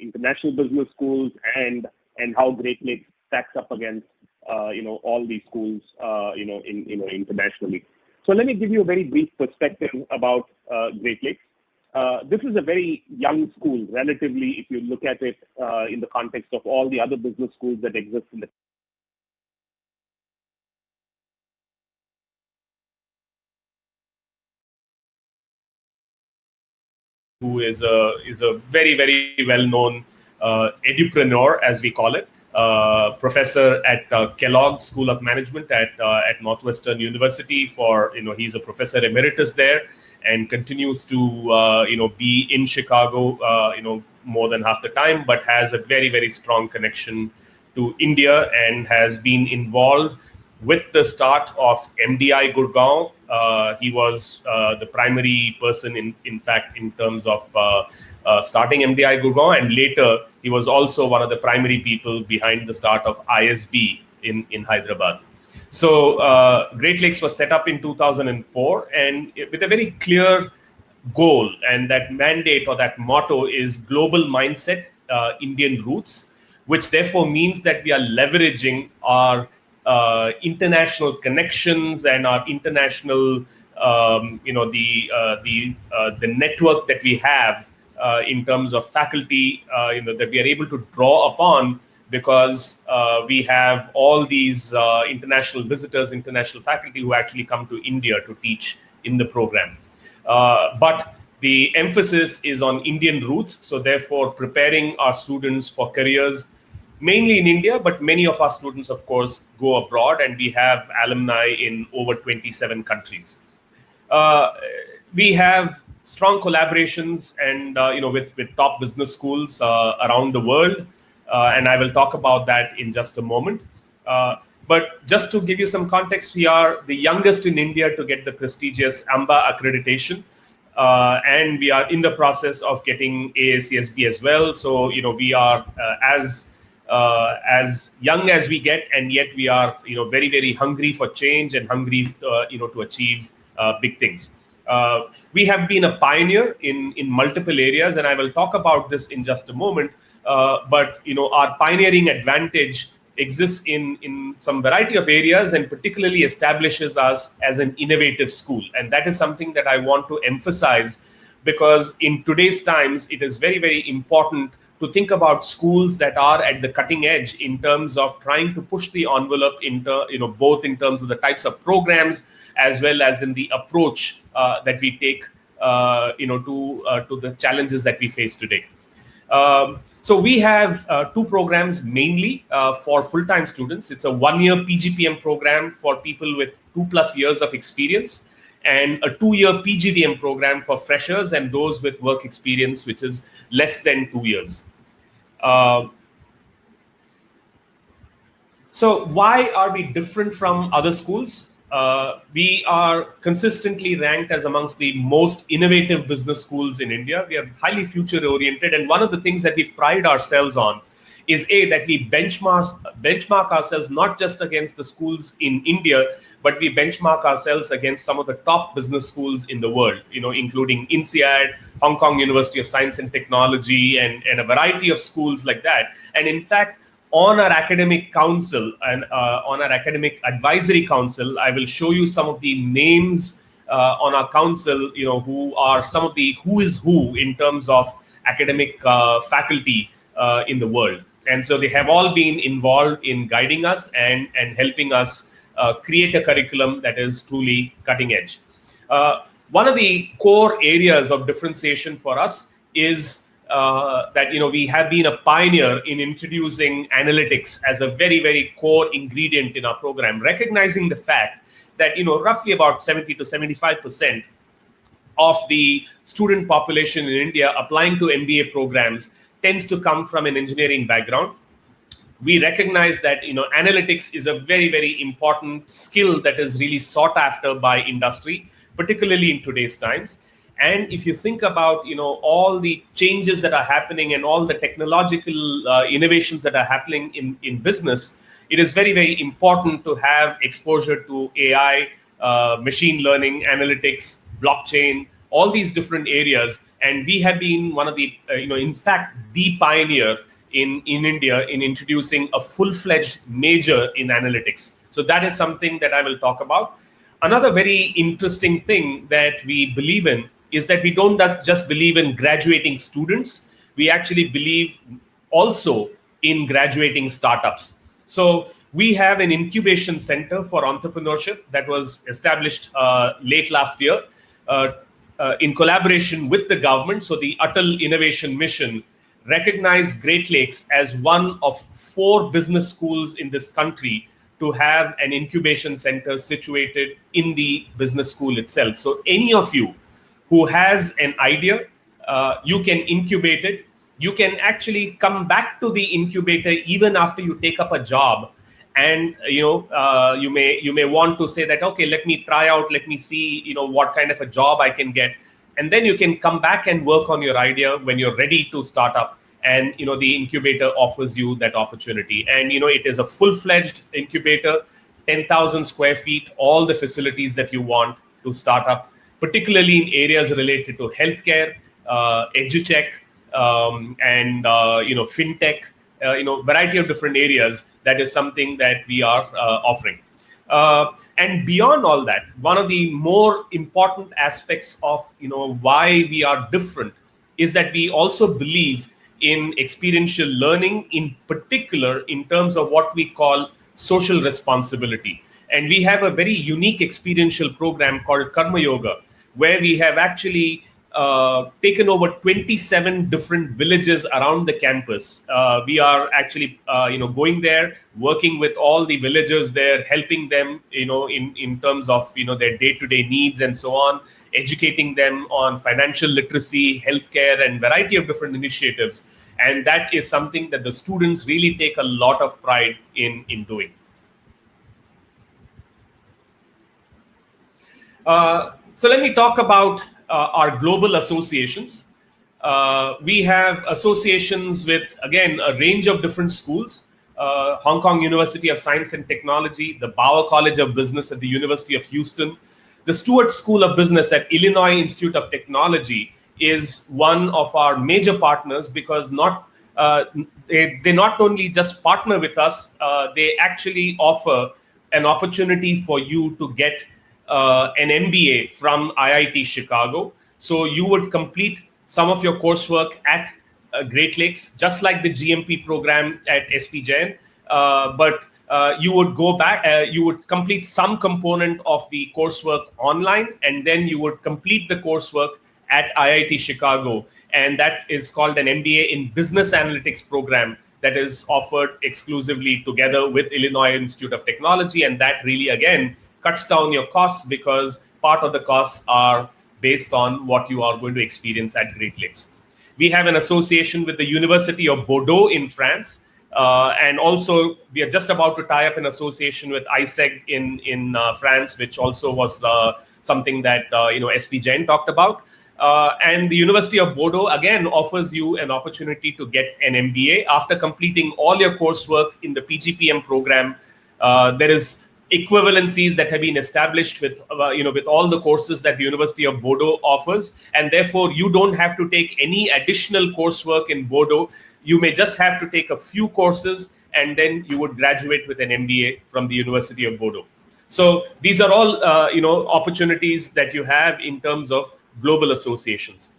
international business schools and how Great Lakes stacks up against all these schools internationally. So let me give you a very brief perspective about Great Lakes. This is a very young school, relatively, if you look at it in the context of all the other business schools that exist in the who is a very, very well-known edupreneur, as we call it, professor at Kellogg School of Management at Northwestern University. He's a professor emeritus there and continues to be in Chicago more than half the time, but has a very, very strong connection to India and has been involved with the start of MDI Gurgaon. He was the primary person, in fact, in terms of starting MDI Gurgaon, and later he was also one of the primary people behind the start of ISB in Hyderabad. So Great Lakes was set up in 2004, and with a very clear goal, and that mandate or that motto is global mindset, Indian roots, which therefore means that we are leveraging our international connections and our international, the network that we have in terms of faculty, that we are able to draw upon, because we have all these international visitors, international faculty who actually come to India to teach in the program. But the emphasis is on Indian roots, so therefore preparing our students for careers mainly in India, but many of our students, of course, go abroad, and we have alumni in over 27 countries. We have strong collaborations and with top business schools around the world, and I will talk about that in just a moment. But just to give you some context, we are the youngest in India to get the prestigious AMBA accreditation, and we are in the process of getting AACSB as well. So we are as young as we get, and yet we are very, very hungry for change and hungry to achieve big things. We have been a pioneer in multiple areas, and I will talk about this in just a moment. But our pioneering advantage exists in some variety of areas, and particularly establishes us as an innovative school. And that is something that I want to emphasize, because in today's times, it is very, very important to think about schools that are at the cutting edge in terms of trying to push the envelope into, both in terms of the types of programs as well as in the approach that we take to the challenges that we face today. So we have two programs mainly for full-time students. It's a 1-year PGPM program for people with 2+ years of experience, and a 2-year PGDM program for freshers and those with work experience, which is less than 2 years. So why are we different from other schools? We are consistently ranked as amongst the most innovative business schools in India. We are highly future oriented, and one of the things that we pride ourselves on is that we benchmark ourselves not just against the schools in India, but we benchmark ourselves against some of the top business schools in the world, including INSEAD, Hong Kong University of Science and Technology, and a variety of schools like that. And in fact, on our academic council and on our academic advisory council, I will show you some of the names on our council, who are some of the who is who in terms of academic faculty in the world. And so they have all been involved in guiding us and helping us create a curriculum that is truly cutting edge. One of the core areas of differentiation for us is that we have been a pioneer in introducing analytics as a very, very core ingredient in our program, recognizing the fact that roughly about 70 to 75% of the student population in India applying to MBA programs tends to come from an engineering background. We recognize that analytics is a very, very important skill that is really sought after by industry, particularly in today's times. And if you think about all the changes that are happening and all the technological innovations that are happening in business, it is very, very important to have exposure to AI, machine learning, analytics, blockchain, all these different areas. And we have been one of the, in fact, the pioneer in India in introducing a full-fledged major in analytics. So that is something that I will talk about. Another very interesting thing that we believe in is that we don't just believe in graduating students, we actually believe also in graduating startups. So we have an incubation center for entrepreneurship that was established late last year in collaboration with the government. So the Atal Innovation Mission recognized Great Lakes as one of 4 business schools in this country to have an incubation center situated in the business school itself. So any of you who has an idea, you can incubate it. You can actually come back to the incubator even after you take up a job, and you may want to say that, okay, let me try out, let me see what kind of a job I can get, and then you can come back and work on your idea when you're ready to start up, and the incubator offers you that opportunity. And it is a full-fledged incubator, 10,000 square feet, all the facilities that you want to start up, particularly in areas related to healthcare, edutech, and fintech, variety of different areas. That is something that we are offering. And beyond all that, one of the more important aspects of why we are different is that we also believe in experiential learning, in particular in terms of what we call social responsibility. And we have a very unique experiential program called Karma Yoga, where we have actually taken over 27 different villages around the campus. We are actually going there, working with all the villagers there, helping them in terms of their day-to-day needs and so on, educating them on financial literacy, healthcare, and variety of different initiatives. And that is something that the students really take a lot of pride in doing. So let me talk about our global associations. We have associations with, again, a range of different schools. Hong Kong University of Science and Technology, the Bauer College of Business at the University of Houston, the Stewart School of Business at Illinois Institute of Technology is one of our major partners, because they not only just partner with us, they actually offer an opportunity for you to get an MBA from IIT Chicago. So you would complete some of your coursework at Great Lakes, just like the GMP program at SPJIMR, but you would go back, you would complete some component of the coursework online, and then you would complete the coursework at IIT Chicago, and that is called an MBA in Business Analytics program that is offered exclusively together with Illinois Institute of Technology, and that really, again, cuts down your costs because part of the costs are based on what you are going to experience at Great Lakes. We have an association with the University of Bordeaux in France, and also we are just about to tie up an association with ISEG in France, which also was something that SP Jain talked about. And the University of Bordeaux again offers you an opportunity to get an MBA after completing all your coursework in the PGPM program. There is equivalencies that have been established with with all the courses that the University of Bordeaux offers, and therefore you don't have to take any additional coursework in Bordeaux. You may just have to take a few courses, and then you would graduate with an MBA from the University of Bordeaux. So these are all opportunities that you have in terms of global associations.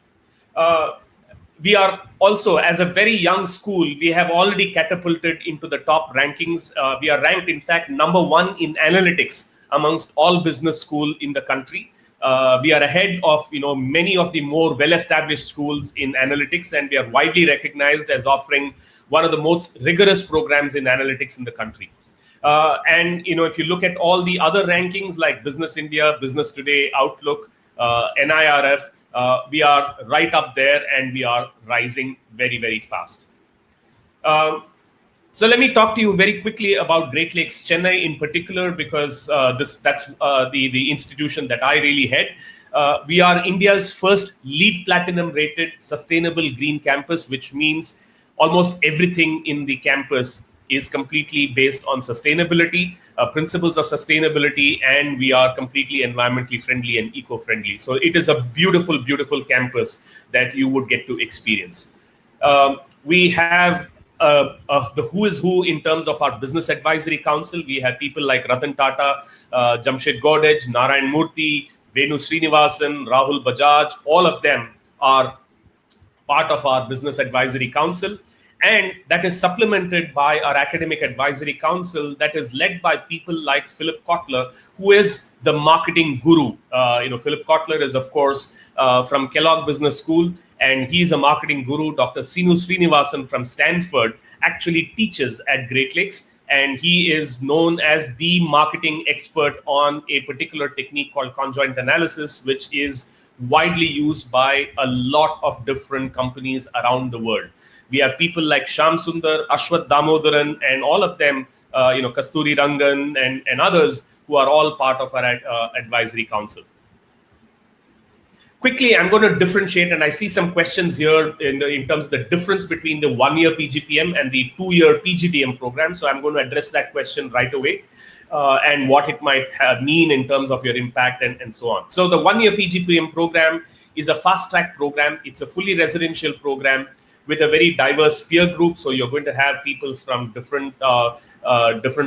We are also, as a very young school, we have already catapulted into the top rankings. We are ranked, in fact, #1 in analytics amongst all business schools in the country. We are ahead of many of the more well-established schools in analytics, and we are widely recognized as offering one of the most rigorous programs in analytics in the country. And if you look at all the other rankings like Business India, Business Today, Outlook, NIRF, we are right up there, and we are rising very, very fast. So let me talk to you very quickly about Great Lakes Chennai in particular, because that's the institution that I really head. We are India's first LEED Platinum rated sustainable green campus, which means almost everything in the campus is completely based on sustainability, principles of sustainability, and we are completely environmentally friendly and eco-friendly. So it is a beautiful, beautiful campus that you would get to experience. We have the who is who in terms of our Business Advisory Council. We have people like Ratan Tata, Jamshed Godej, Narayan Murthy, Venu Srinivasan, Rahul Bajaj. All of them are part of our Business Advisory Council. And that is supplemented by our Academic Advisory Council that is led by people like Philip Kotler, who is the marketing guru. Philip Kotler is, of course, from Kellogg Business School, and he's a marketing guru. Dr. Sinu Srinivasan from Stanford actually teaches at Great Lakes, and he is known as the marketing expert on a particular technique called conjoint analysis, which is widely used by a lot of different companies around the world. We have people like Shyam Sundar, Ashwath Damodaran, and all of them, Kasturi Rangan and others who are all part of our advisory council. Quickly, I'm going to differentiate, and I see some questions here in terms of the difference between the 1-year PGPM and the 2-year PGDM program. So I'm going to address that question right away, and what it might mean in terms of your impact and so on. So the 1-year PGPM program is a fast-track program. It's a fully residential program with a very diverse peer group. So you're going to have people from different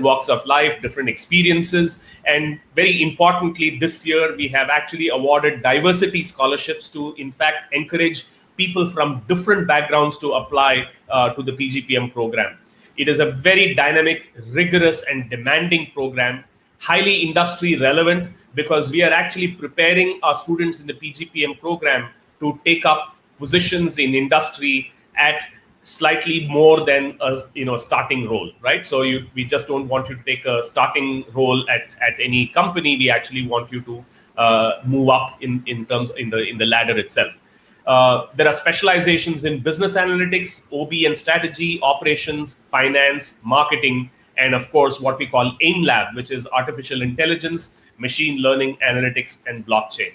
walks of life, different experiences. And very importantly, this year, we have actually awarded diversity scholarships to, in fact, encourage people from different backgrounds to apply to the PGPM program. It is a very dynamic, rigorous, and demanding program, highly industry relevant, because we are actually preparing our students in the PGPM program to take up positions in industry at slightly more than a starting role, right? So we just don't want you to take a starting role at any company. We actually want you to move up in terms in the ladder itself. There are specializations in business analytics, OB and strategy, operations, finance, marketing, and of course what we call AIM Lab, which is artificial intelligence, machine learning, analytics, and blockchain.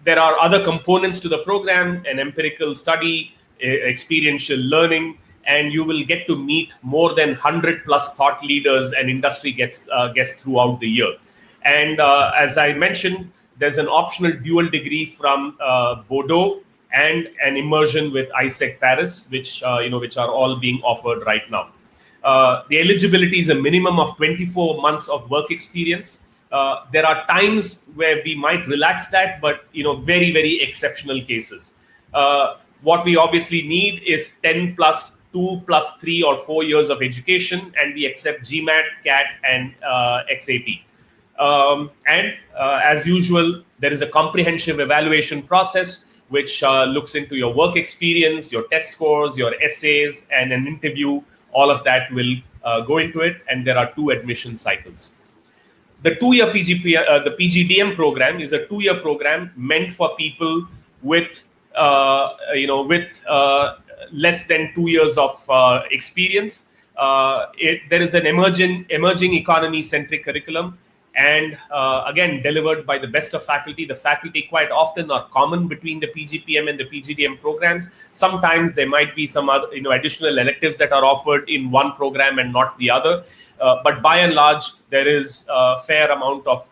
There are other components to the program: an empirical study, experiential learning, and you will get to meet more than 100 plus thought leaders and industry guests throughout the year. And as I mentioned, there's an optional dual degree from Bordeaux and an immersion with ISEG Paris, which are all being offered right now. The eligibility is a minimum of 24 months of work experience. There are times where we might relax that, but very, very exceptional cases. What we obviously need is 10 plus 2 plus 3 or 4 years of education, and we accept GMAT, CAT, and XAT. As usual, there is a comprehensive evaluation process which looks into your work experience, your test scores, your essays, and an interview. All of that will go into it, and there are 2 admission cycles. The 2-year the PGDM program is a 2-year program meant for people with less than 2 years of experience. There is an emerging economy-centric curriculum, and again, delivered by the best of faculty. The faculty quite often are common between the PGPM and the PGDM programs. Sometimes there might be some other, additional electives that are offered in one program and not the other. But by and large, there is a fair amount of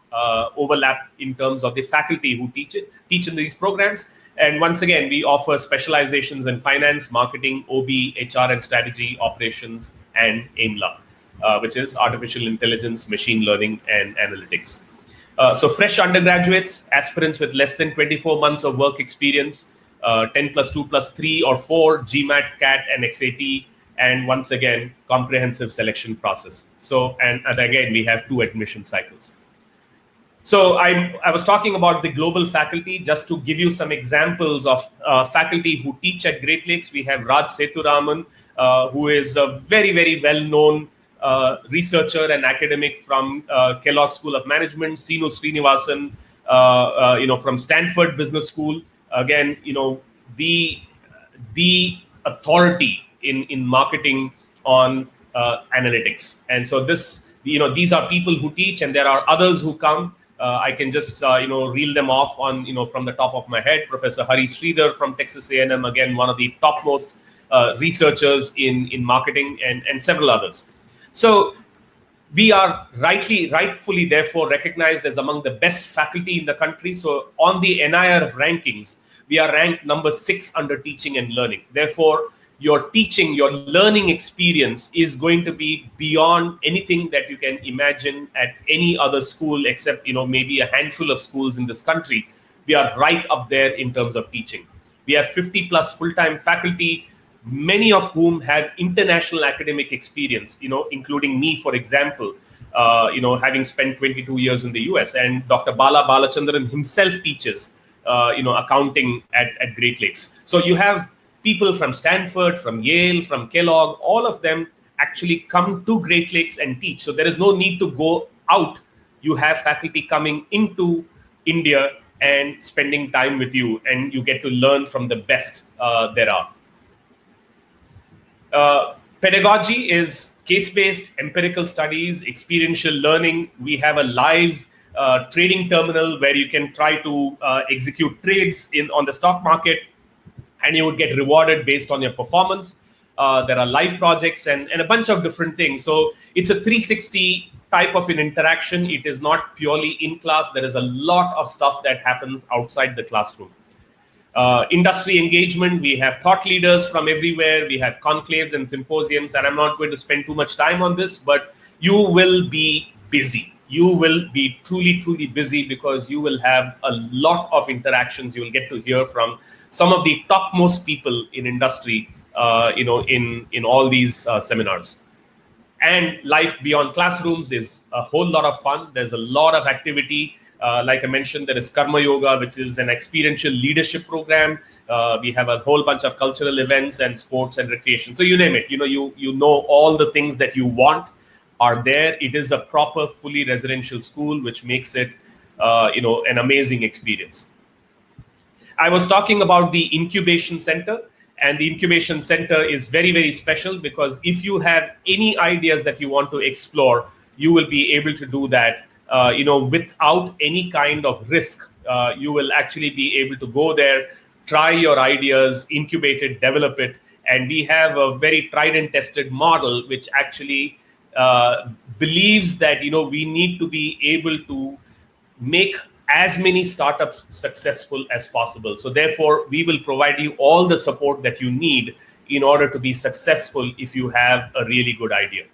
overlap in terms of the faculty who teach in these programs. And once again, we offer specializations in finance, marketing, OB, HR and strategy, operations, and AIMLA, which is artificial intelligence, machine learning, and analytics. So fresh undergraduates, aspirants with less than 24 months of work experience, 10 plus 2 plus 3 or 4, GMAT, CAT, and XAT, and once again, comprehensive selection process. So, and again, we have 2 admission cycles. So I was talking about the global faculty. Just to give you some examples of faculty who teach at Great Lakes, we have Raj Seturaman, who is a very, very well-known researcher and academic from Kellogg School of Management, Sinu Srinivasan, from Stanford Business School. Again, the authority in marketing on analytics. And so these are people who teach, and there are others who come. I can just reel them off on from the top of my head. Professor Hari Sridhar from Texas A&M, again one of the topmost researchers in marketing, and several others. So we are rightfully therefore recognized as among the best faculty in the country. So on the NIRF rankings, we are ranked number 6 under teaching and learning. Therefore, your teaching, your learning experience is going to be beyond anything that you can imagine at any other school, except maybe a handful of schools in this country. We are right up there in terms of teaching. We have 50 plus full-time faculty, many of whom have international academic experience, including me, for example, having spent 22 years in the US, and Dr. Bala Balachandran himself teaches, accounting at Great Lakes. So you have people from Stanford, from Yale, from Kellogg, all of them actually come to Great Lakes and teach. So there is no need to go out. You have faculty coming into India and spending time with you, and you get to learn from the best there are. Pedagogy is case-based, empirical studies, experiential learning. We have a live trading terminal where you can try to execute trades on the stock market, and you would get rewarded based on your performance. There are live projects and a bunch of different things. So it's a 360 type of an interaction. It is not purely in class. There is a lot of stuff that happens outside the classroom. Industry engagement, we have thought leaders from everywhere. We have conclaves and symposiums, and I'm not going to spend too much time on this, but you will be busy. You will be truly, truly busy because you will have a lot of interactions. You will get to hear from some of the topmost people in industry, in all these seminars. And life beyond classrooms is a whole lot of fun. There's a lot of activity. Like I mentioned, there is Karma Yoga, which is an experiential leadership program. We have a whole bunch of cultural events and sports and recreation. So you name it. You know all the things that you want are there. It is a proper, fully residential school, which makes it, an amazing experience. I was talking about the incubation center, and the incubation center is very, very special because if you have any ideas that you want to explore, you will be able to do that, without any kind of risk. You will actually be able to go there, try your ideas, incubate it, develop it. And we have a very tried and tested model, which actually believes that, we need to be able to make as many startups successful as possible. So therefore, we will provide you all the support that you need in order to be successful if you have a really good idea.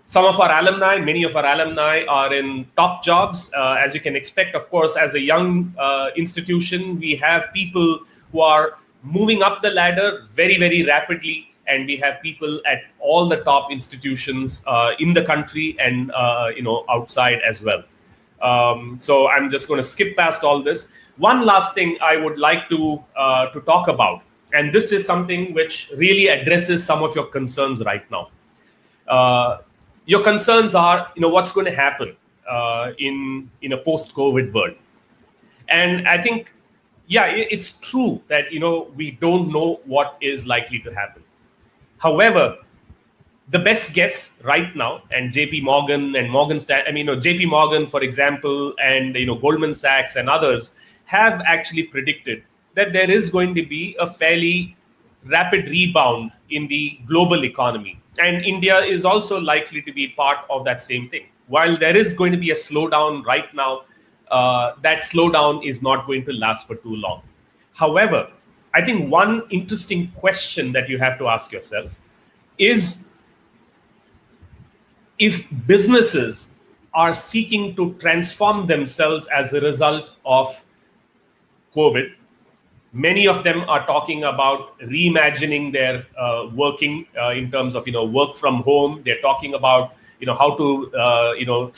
Some of our alumni, many of our alumni are in top jobs. As you can expect, of course, as a young institution, we have people who are moving up the ladder very, very rapidly. and we have people at all the top institutions in the country and outside as well. So I'm just going to skip past all this. One last thing I would like to talk about, and this is something which really addresses some of your concerns right now. Your concerns are, what's going to happen in a post-COVID world. And I think, yeah, it's true that, we don't know what is likely to happen. However, the best guess right now, and JP Morgan and JP Morgan, for example, and, Goldman Sachs and others have actually predicted that there is going to be a fairly rapid rebound in the global economy. And India is also likely to be part of that same thing. While there is going to be a slowdown right now, that slowdown is not going to last for too long. However, I think one interesting question that you have to ask yourself is, if businesses are seeking to transform themselves as a result of COVID, many of them are talking about reimagining their working in terms of work from home. They're talking about how to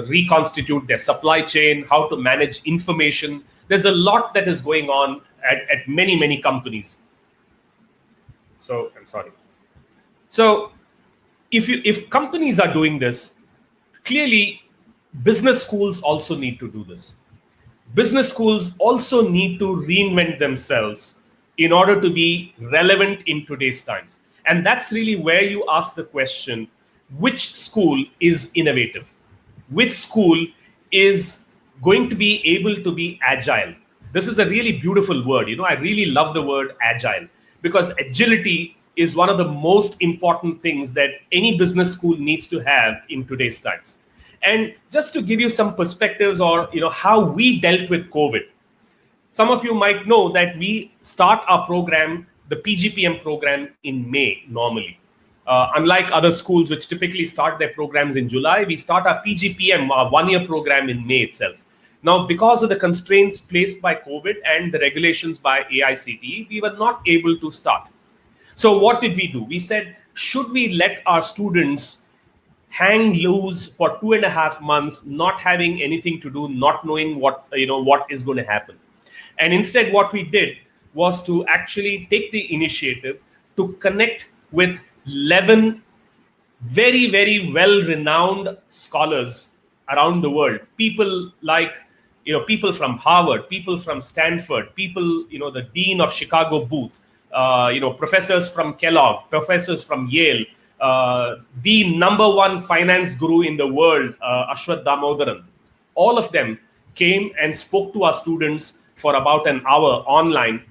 reconstitute their supply chain, how to manage information. There's a lot that is going on at many companies. So I'm sorry. So if companies are doing this, clearly business schools also need to do this. Business schools also need to reinvent themselves in order to be relevant in today's times. And that's really where you ask the question, which school is innovative? Which school is going to be able to be agile? This is a really beautiful word. I really love the word agile, because agility is one of the most important things that any business school needs to have in today's times. And just to give you some perspectives, or how we dealt with COVID, some of you might know that we start our program, the PGPM program, in May normally. Unlike other schools which typically start their programs in July, we start our PGPM, our one-year program, in May itself. Now, because of the constraints placed by COVID and the regulations by AICTE, we were not able to start. So what did we do? We said, should we let our students hang loose for 2.5 months, not having anything to do, not knowing what is going to happen? And instead, what we did was to actually take the initiative to connect with 11 very, very well-renowned scholars around the world. People like, people from Harvard, people from Stanford, people, the Dean of Chicago Booth, professors from Kellogg, professors from Yale, the #1 finance guru in the world, Ashwath Damodaran. All of them came and spoke to our students for about an hour online,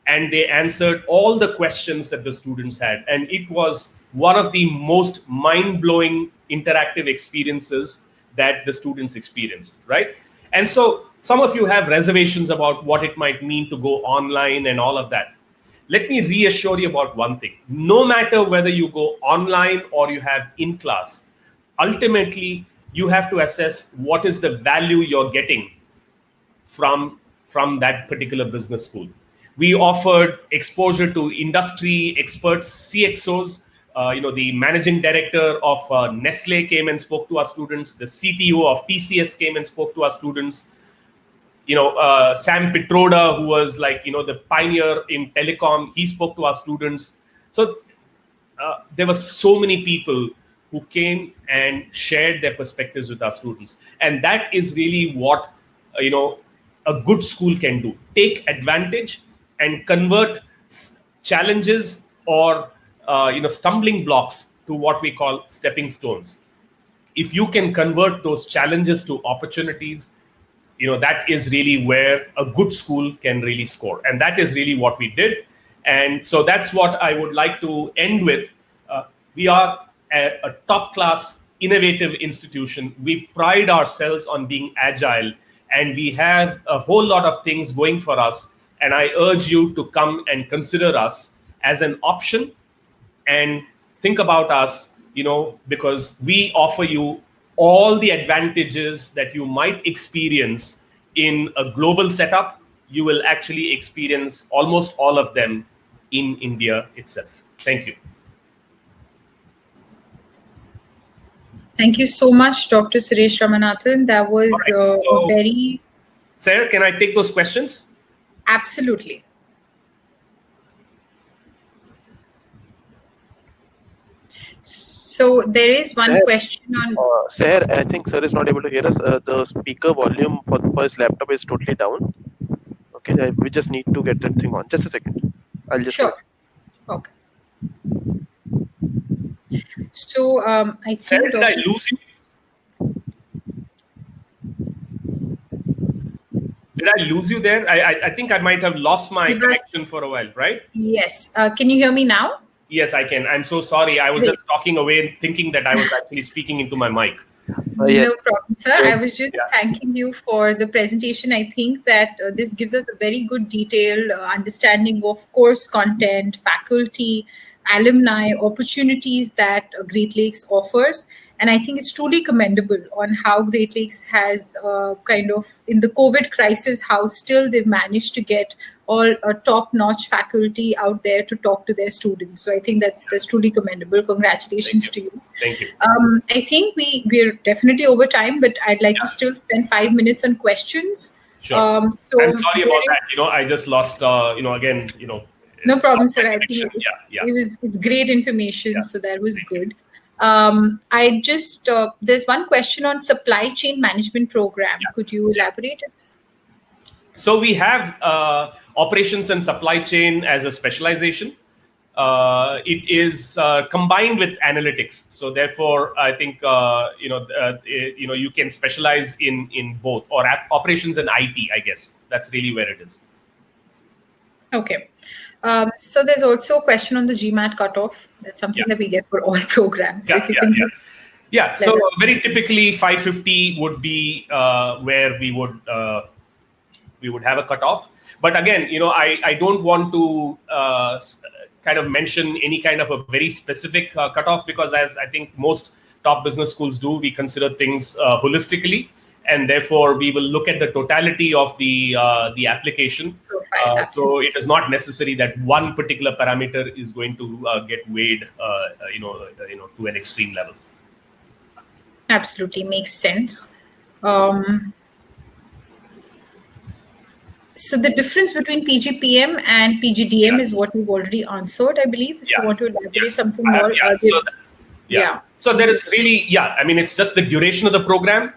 and they answered all the questions that the students had. And it was one of the most mind-blowing interactive experiences that the students experienced, right? And so some of you have reservations about what it might mean to go online and all of that. Let me reassure you about one thing. No matter whether you go online or you have in class, ultimately you have to assess what is the value you're getting from that particular business school. We offered exposure to industry experts, CXOs. The managing director of Nestle came and spoke to our students. The CTO of TCS came and spoke to our students. Sam Pitroda, who was the pioneer in telecom, he spoke to our students. So there were so many people who came and shared their perspectives with our students. And that is really what, a good school can do. Take advantage and convert challenges or, stumbling blocks to what we call stepping stones. If you can convert those challenges to opportunities, that is really where a good school can really score. And that is really what we did. And so that's what I would like to end with. We are a top-class, innovative institution. We pride ourselves on being agile, and we have a whole lot of things going for us. And I urge you to come and consider us as an option and think about us, because we offer you all the advantages that you might experience in a global setup. You will actually experience almost all of them in India itself. Thank you. Thank you so much, Dr. Suresh Ramanathan. That was so, very... Sarah, can I take those questions? Absolutely. So there is one question on... Sir, I think sir is not able to hear us. The speaker volume for his laptop is totally down. Okay, we just need to get that thing on. Just a second. I'll just... Sure. Okay. So I Sarah, think... did I lose you? Did I lose you there? I think I might have lost my connection for a while, right? Yes. Can you hear me now? Yes, I can. I'm so sorry. I was just talking away thinking that I was actually speaking into my mic. No problem, sir. I was just thanking you for the presentation. I think that this gives us a very good detailed understanding of course content, faculty, alumni, opportunities that Great Lakes offers. And I think it's truly commendable on how Great Lakes has kind of, in the COVID crisis, how still they've managed to get all top-notch faculty out there to talk to their students. So I think that's truly commendable. Congratulations to you. Thank you. I think we're definitely over time, but I'd like to still spend 5 minutes on questions. Sure. So I'm sorry about that. I just lost, again, No problem, sir. I think it's great information, so that was good. There's one question on supply chain management program. Could you elaborate? So we have operations and supply chain as a specialization. It is combined with analytics. So therefore, I think you can specialize in both, or operations and IT. I guess that's really where it is. Okay. So there's also a question on the GMAT cutoff. That's something that we get for all programs. So So very typically 550 would be where we would have a cutoff. But again, I don't want to kind of mention any kind of a very specific cutoff, because as I think most top business schools do, we consider things holistically. And therefore, we will look at the totality of the application. So it is not necessary that one particular parameter is going to get weighed, to an extreme level. Absolutely makes sense. So the difference between PGPM and PGDM is what we've already answered, I believe. If you want to elaborate something more. So there is really, it's just the duration of the program.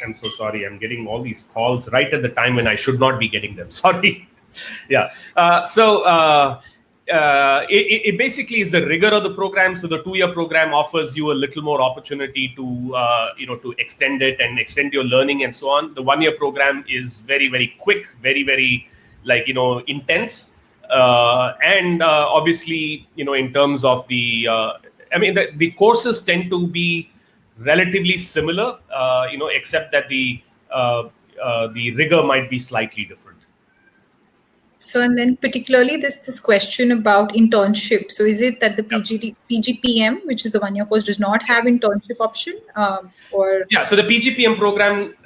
I'm so sorry, I'm getting all these calls right at the time when I should not be getting them. Sorry. It basically is the rigor of the program. So the 2-year program offers you a little more opportunity to extend it and extend your learning and so on. The 1-year program is very, very quick, very, very intense. And obviously, in terms of the courses tend to be relatively similar, except that the rigor might be slightly different. So, and then particularly this question about internship. So is it that the PGPM, which is the 1-year course, does not have internship option, or? Yeah, so the PGPM program,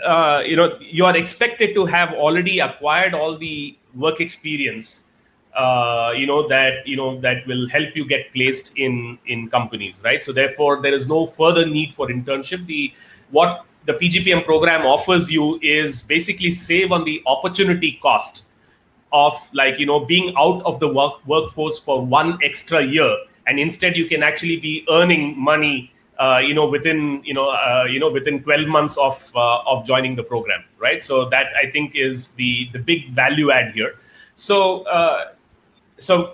you are expected to have already acquired all the work experience, that will help you get placed in companies, right? So therefore, there is no further need for internship. What the PGPM program offers you is basically save on the opportunity cost of being out of the workforce for 1 extra year, and instead you can actually be earning money within 12 months of joining the program, right? So that I think is the big value add here. So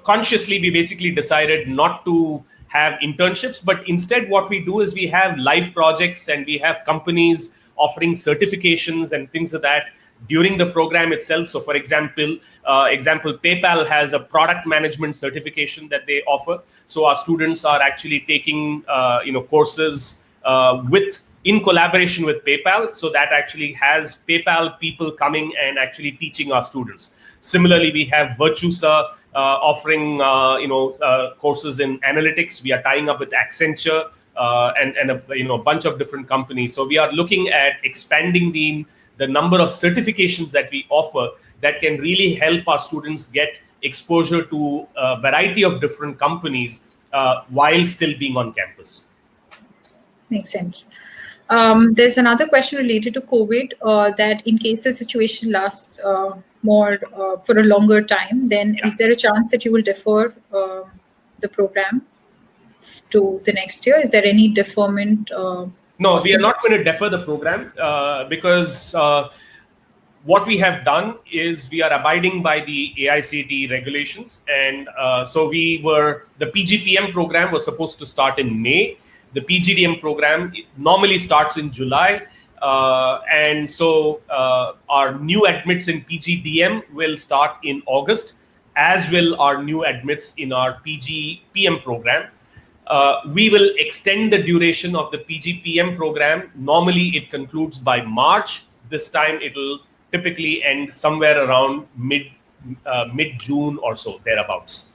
consciously we basically decided not to have internships, but instead what we do is we have live projects and we have companies offering certifications and things of that during the program itself. So for example, PayPal has a product management certification that they offer. So our students are actually taking courses in collaboration with PayPal. So that actually has PayPal people coming and actually teaching our students. Similarly, we have Virtusa offering courses in analytics. We are tying up with Accenture and a bunch of different companies. So we are looking at expanding the number of certifications that we offer that can really help our students get exposure to a variety of different companies while still being on campus. Makes sense. There's another question related to COVID, that in case the situation lasts more for a longer time, then is there a chance that you will defer the program to the next year? Is there any deferment? No, we are not going to defer the program because what we have done is we are abiding by the AICTE regulations. And so the PGPM program was supposed to start in May. The PGDM program normally starts in July. And so our new admits in PGDM will start in August, as will our new admits in our PGPM program. We will extend the duration of the PGPM program. Normally it concludes by March. This time it will typically end somewhere around mid-June or so, thereabouts.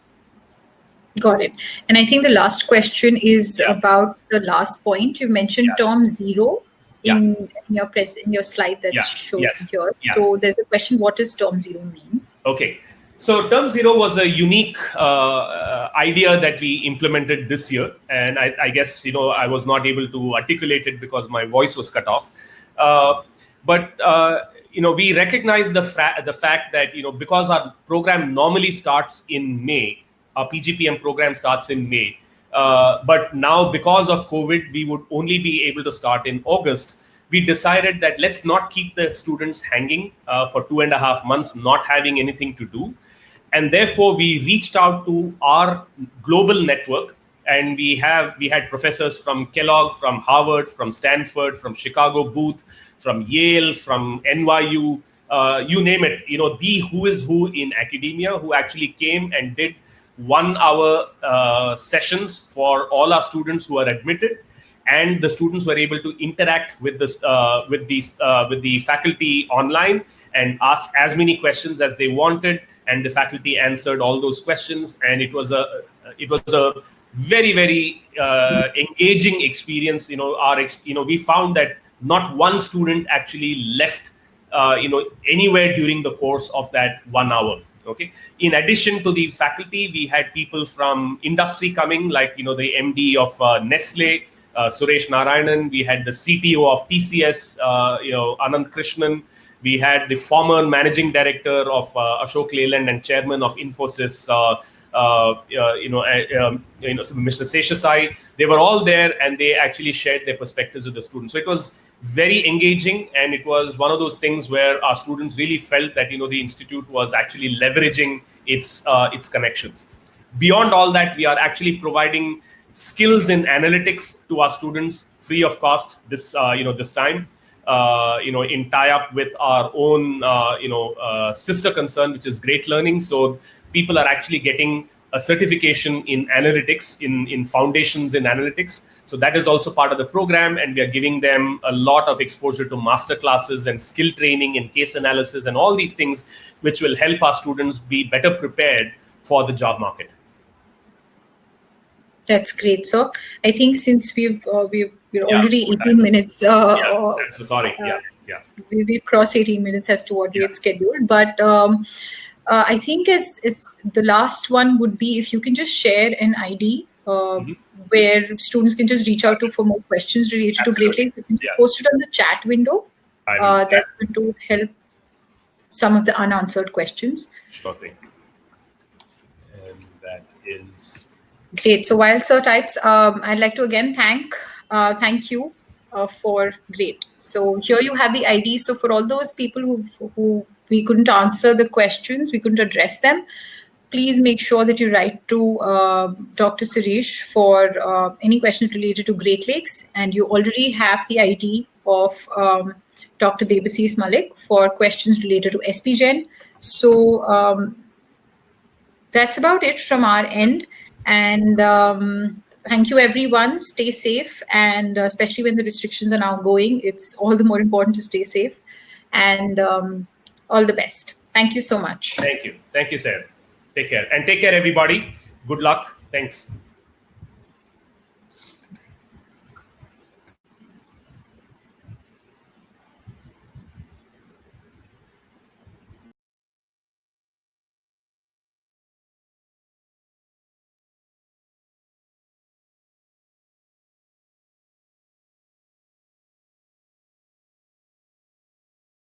Got it. And I think the last question is about the last point. You mentioned term 0 in your slide that's shown here. So there's a question, what does term 0 mean? Okay. So term 0 was a unique idea that we implemented this year. And I guess, I was not able to articulate it because my voice was cut off. But we recognize the fact that, because our program normally starts in May, our PGPM program starts in May. But now because of COVID, we would only be able to start in August. We decided that let's not keep the students hanging for 2.5 months, not having anything to do. And therefore, we reached out to our global network, and we had professors from Kellogg, from Harvard, from Stanford, from Chicago Booth, from Yale, from NYU, you name it, the who is who in academia, who actually came and did 1-hour sessions for all our students who are admitted. And the students were able to interact with the faculty online and ask as many questions as they wanted, and the faculty answered all those questions. And it was a very, very engaging experience. We found that not one student actually left anywhere during the course of that 1 hour. Okay. In addition to the faculty, we had people from industry coming, like the MD of Nestle, Suresh Narayanan. We had the CTO of TCS, Anand Krishnan. We had the former managing director of Ashok Leyland and chairman of Infosys, Mr. Seshasai. They were all there, and they actually shared their perspectives with the students. So it was very engaging, and it was one of those things where our students really felt that the institute was actually leveraging its connections. Beyond all that, we are actually providing skills in analytics to our students free of cost this time. In tie-up with our own, sister concern, which is Great Learning. So people are actually getting a certification in analytics, in foundations in analytics. So that is also part of the program, and we are giving them a lot of exposure to master classes and skill training and case analysis and all these things, which will help our students be better prepared for the job market. That's great. So I think since we're already 18 minutes. So sorry. We've crossed 18 minutes as to what we had scheduled. But I think as the last one would be if you can just share an ID where students can just reach out to for more questions related to Great Lakes. You can just post it on the chat window. That's going to help some of the unanswered questions. Sure thing. And that is... Great. So while Sir types, I'd like to again thank you for great. So here you have the ID. So for all those people who we couldn't answer the questions, we couldn't address them, please make sure that you write to Dr. Suresh for any questions related to Great Lakes. And you already have the ID of Dr. Debashish Malik for questions related to SPJIMR. So that's about it from our end. And thank you, everyone. Stay safe. And especially when the restrictions are now going, it's all the more important to stay safe. And all the best. Thank you so much. Thank you. Thank you, sir. Take care. And take care, everybody. Good luck. Thanks.